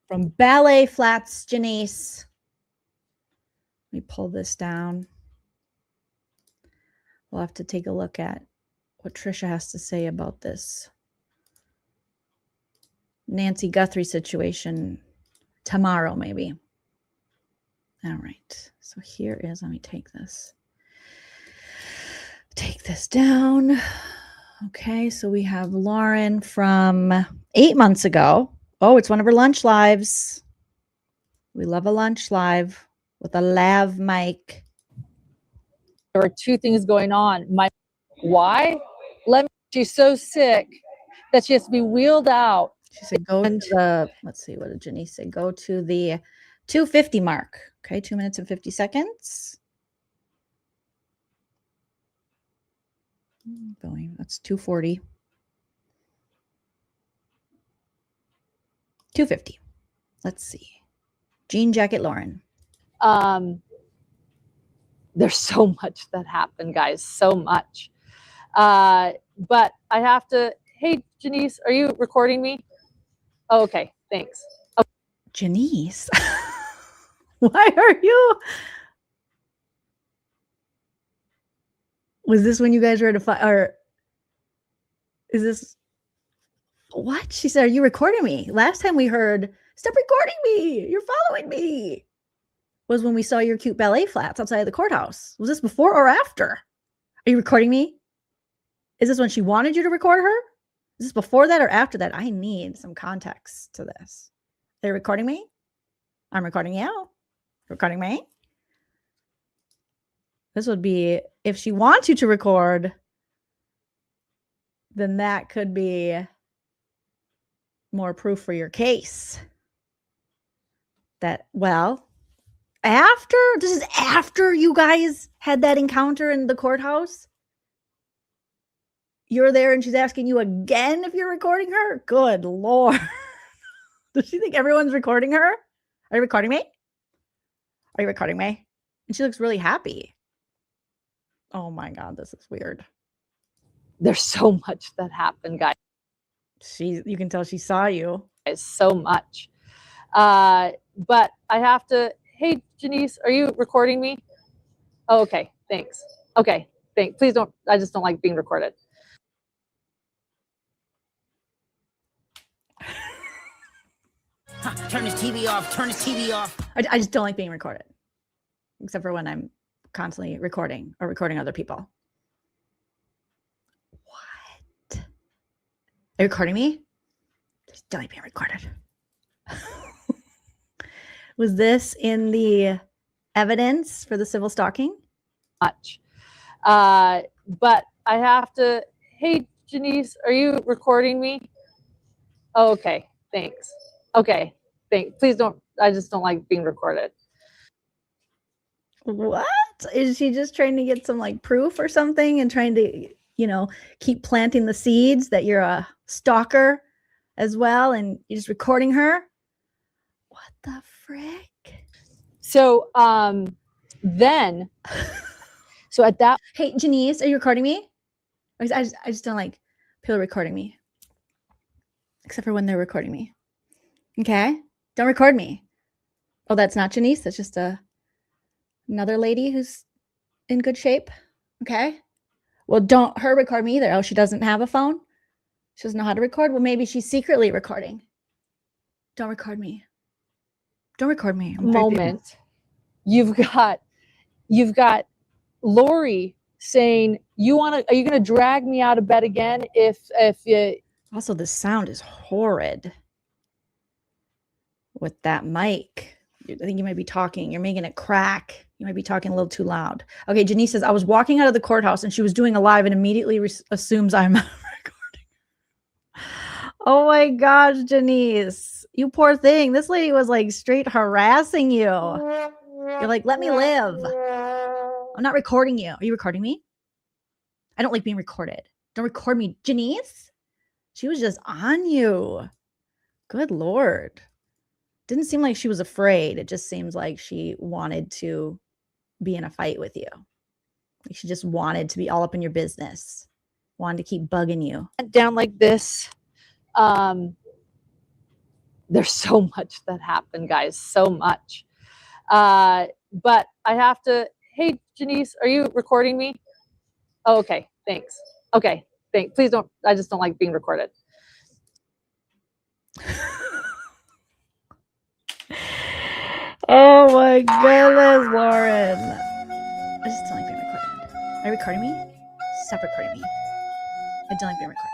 from Ballet Flats Janice. Let me pull this down. We'll have to take a look at what Trisha has to say about this Nancy Guthrie situation tomorrow, maybe. All right, so here is, let me take this. Take this down. Okay, so we have Lauren from 8 months ago. Oh, it's one of her lunch lives. We love a lunch live with a lav mic. There are two things going on. Why? She's so sick that she has to be wheeled out. She said go to the, let's see, what did Janice say? Go to the 2:50 mark. Okay, 2 minutes and 50 seconds. Going, that's 2:40. 2:50. Let's see. Jean jacket Lauren. There's so much that happened, guys. So much. But I have to, hey, Janice, are you recording me? Oh, okay, thanks. Okay. Janice, why are you? Was this when you guys were at a fire? Or is this what? She said, are you recording me? Last time we heard, stop recording me. You're following me. Was when we saw your cute ballet flats outside of the courthouse. Was this before or after? Are you recording me? Is this when she wanted you to record her? Is this before that or after that? I need some context to this. Are you recording me? I'm recording you. Recording me? This would be, if she wants you to record, then that could be more proof for your case. That, well, this is after you guys had that encounter in the courthouse? You're there and she's asking you again if you're recording her? Good Lord. Does she think everyone's recording her? Are you recording me? Are you recording me? And she looks really happy. Oh my God, this is weird. There's so much that happened, guys. You can tell she saw you. So much. But I have to, hey, Janice, are you recording me? Oh, okay, thanks. Okay, thanks. Please don't, I just don't like being recorded. Turn this TV off. Turn this TV off. I just don't like being recorded. Except for when I'm constantly recording or recording other people. What? Are you recording me? Just don't like being recorded. Was this in the evidence for the civil stalking? Much. But I have to, hey, Janice, are you recording me? Oh, okay, thanks. Okay, thanks. Please don't, I just don't like being recorded. What? Is she just trying to get some like proof or something and trying to, keep planting the seeds that you're a stalker as well and you're just recording her? What the frick? So then, so at that. Hey, Janice, are you recording me? I just don't like people recording me. Except for when they're recording me. Okay? Don't record me. Oh, that's not Janice. That's just another lady who's in good shape. Okay? Well, don't her record me either. Oh, she doesn't have a phone? She doesn't know how to record? Well, maybe she's secretly recording. Don't record me. Don't record me. Moment, you've got Lori saying, are you going to drag me out of bed again if you. Also, the sound is horrid with that mic. I think you might be talking. You're making it crack. You might be talking a little too loud. Okay, Janice says, I was walking out of the courthouse and she was doing a live and immediately assumes I'm recording. Oh my gosh, Janice. You poor thing. This lady was like straight harassing you. You're like, let me live. I'm not recording you. Are you recording me? I don't like being recorded. Don't record me. Janice? She was just on you. Good Lord. Didn't seem like she was afraid. It just seems like she wanted to be in a fight with you. Like she just wanted to be all up in your business. Wanted to keep bugging you. Down like this. There's so much that happened, guys. So much. But I have to. Hey, Janice, are you recording me? Oh, okay. Thanks. Okay. Thanks. Please don't. I just don't like being recorded. Oh my goodness, Lauren. I just don't like being recorded. Are you recording me? Stop recording me. I don't like being recorded.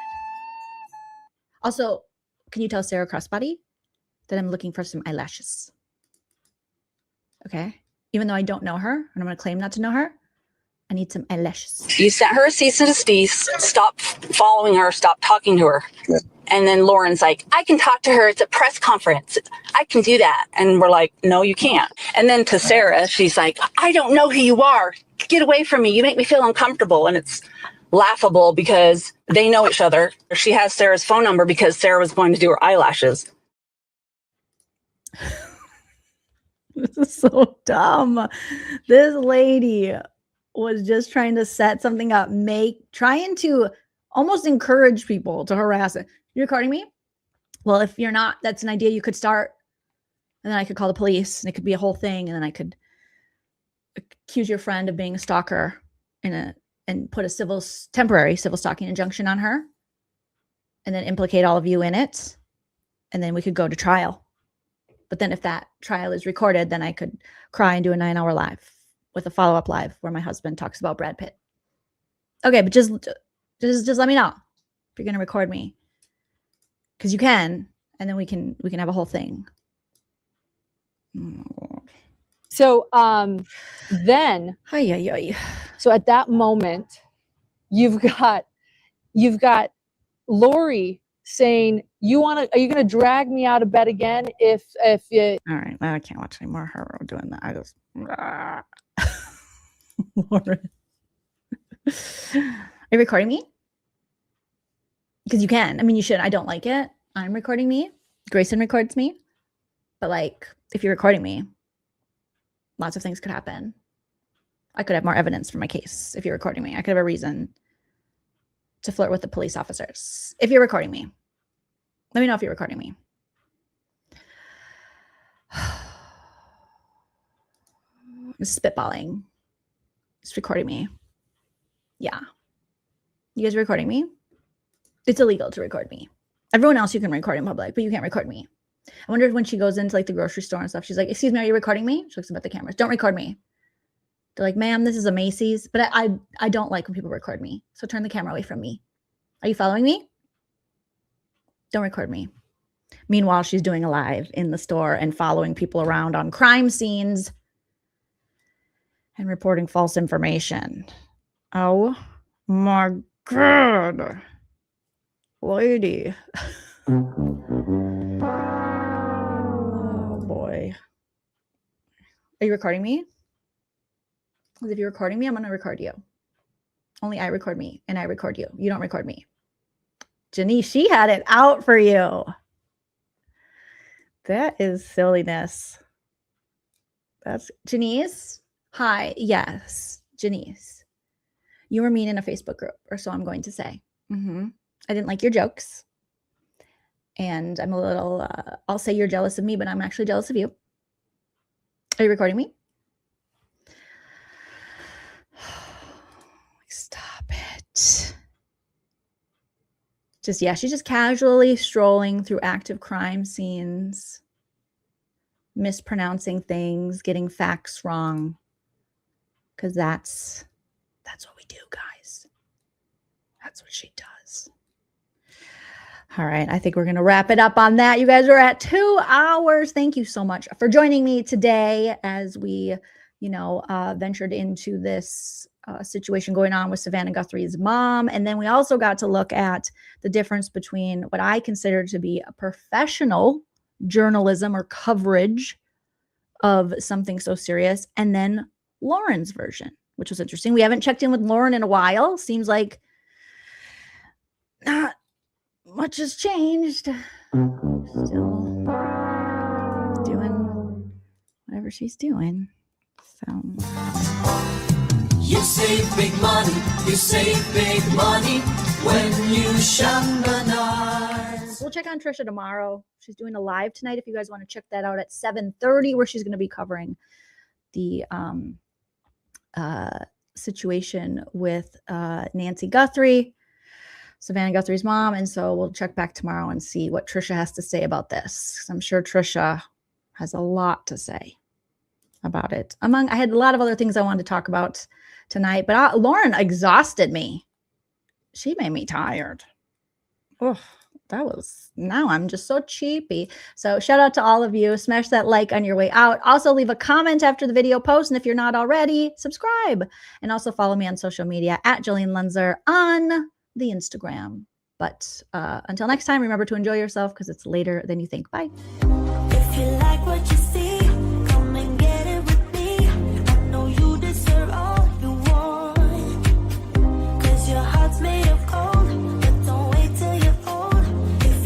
Also, can you tell Sarah Crossbody that I'm looking for some eyelashes? Okay? Even though I don't know her, and I'm going to claim not to know her, I need some eyelashes. You sent her a cease and desist. Stop following her. Stop talking to her. Yeah. And then Lauren's like, I can talk to her. It's a press conference. I can do that. And we're like, no, you can't. And then to Sarah, she's like, I don't know who you are. Get away from me. You make me feel uncomfortable. And it's laughable because they know each other. She has Sarah's phone number because Sarah was going to do her eyelashes. This is so dumb. This lady was just trying to set something up, trying to almost encourage people to harass it. You're recording me? Well, if you're not, that's an idea you could start. And then I could call the police and it could be a whole thing. And then I could accuse your friend of being a stalker and put a temporary civil stalking injunction on her. And then implicate all of you in it. And then we could go to trial. But then if that trial is recorded, then I could cry and do a 9-hour live with a follow-up live where my husband talks about Brad Pitt. Okay, but just let me know if you're going to record me. Because you can, and then we can have a whole thing. So then, so at that moment, you've got Lori saying, are you going to drag me out of bed again if you. All right, I can't watch any more her doing that. I just. Lauren. Are you recording me? Because you can. I mean, you should. I don't like it. I'm recording me. Grayson records me. But like, if you're recording me, lots of things could happen. I could have more evidence for my case if you're recording me. I could have a reason to flirt with the police officers. If you're recording me. Let me know if you're recording me. I'm spitballing. It's recording me. Yeah. You guys are recording me? It's illegal to record me. Everyone else you can record in public, but you can't record me. I wonder if when she goes into like the grocery store and stuff, she's like, excuse me, are you recording me? She looks up at the cameras. Don't record me. They're like, ma'am, this is a Macy's. But I don't like when people record me. So turn the camera away from me. Are you following me? Don't record me. Meanwhile, she's doing a live in the store and following people around on crime scenes and reporting false information. Oh my God. Lady. Oh boy. Are you recording me? Because if you're recording me, I'm going to record you. Only I record me and I record you. You don't record me. Janice, she had it out for you. That is silliness. That's Janice. Hi. Yes, Janice. You were mean in a Facebook group, or so I'm going to say. I didn't like your jokes. And I'm a little, I'll say you're jealous of me, but I'm actually jealous of you. Are you recording me? Stop it. She's just casually strolling through active crime scenes, mispronouncing things, getting facts wrong. Because that's what we do, guys. That's what she does. All right. I think we're going to wrap it up on that. You guys are at 2 hours. Thank you so much for joining me today as we, ventured into this situation going on with Savannah Guthrie's mom. And then we also got to look at the difference between what I consider to be a professional journalism or coverage of something so serious, and then Lauren's version, which was interesting. We haven't checked in with Lauren in a while. Seems like not much has changed. Still doing whatever she's doing. So you save big money when you shop Menards. We'll check on Trisha tomorrow. She's doing a live tonight. If you guys want to check that out at 7:30, where she's going to be covering the situation with Nancy Guthrie, Savannah Guthrie's mom. And so we'll check back tomorrow and see what Trisha has to say about this. I'm sure Trisha has a lot to say about it. I had a lot of other things I wanted to talk about tonight, but Lauren exhausted me. She made me tired. Oh, now I'm just so cheapy. So shout out to all of you. Smash that like on your way out. Also leave a comment after the video post. And if you're not already, subscribe. And also follow me on social media at Joleen Lunzer on the Instagram. But until next time, remember to enjoy yourself because it's later than you think. Bye.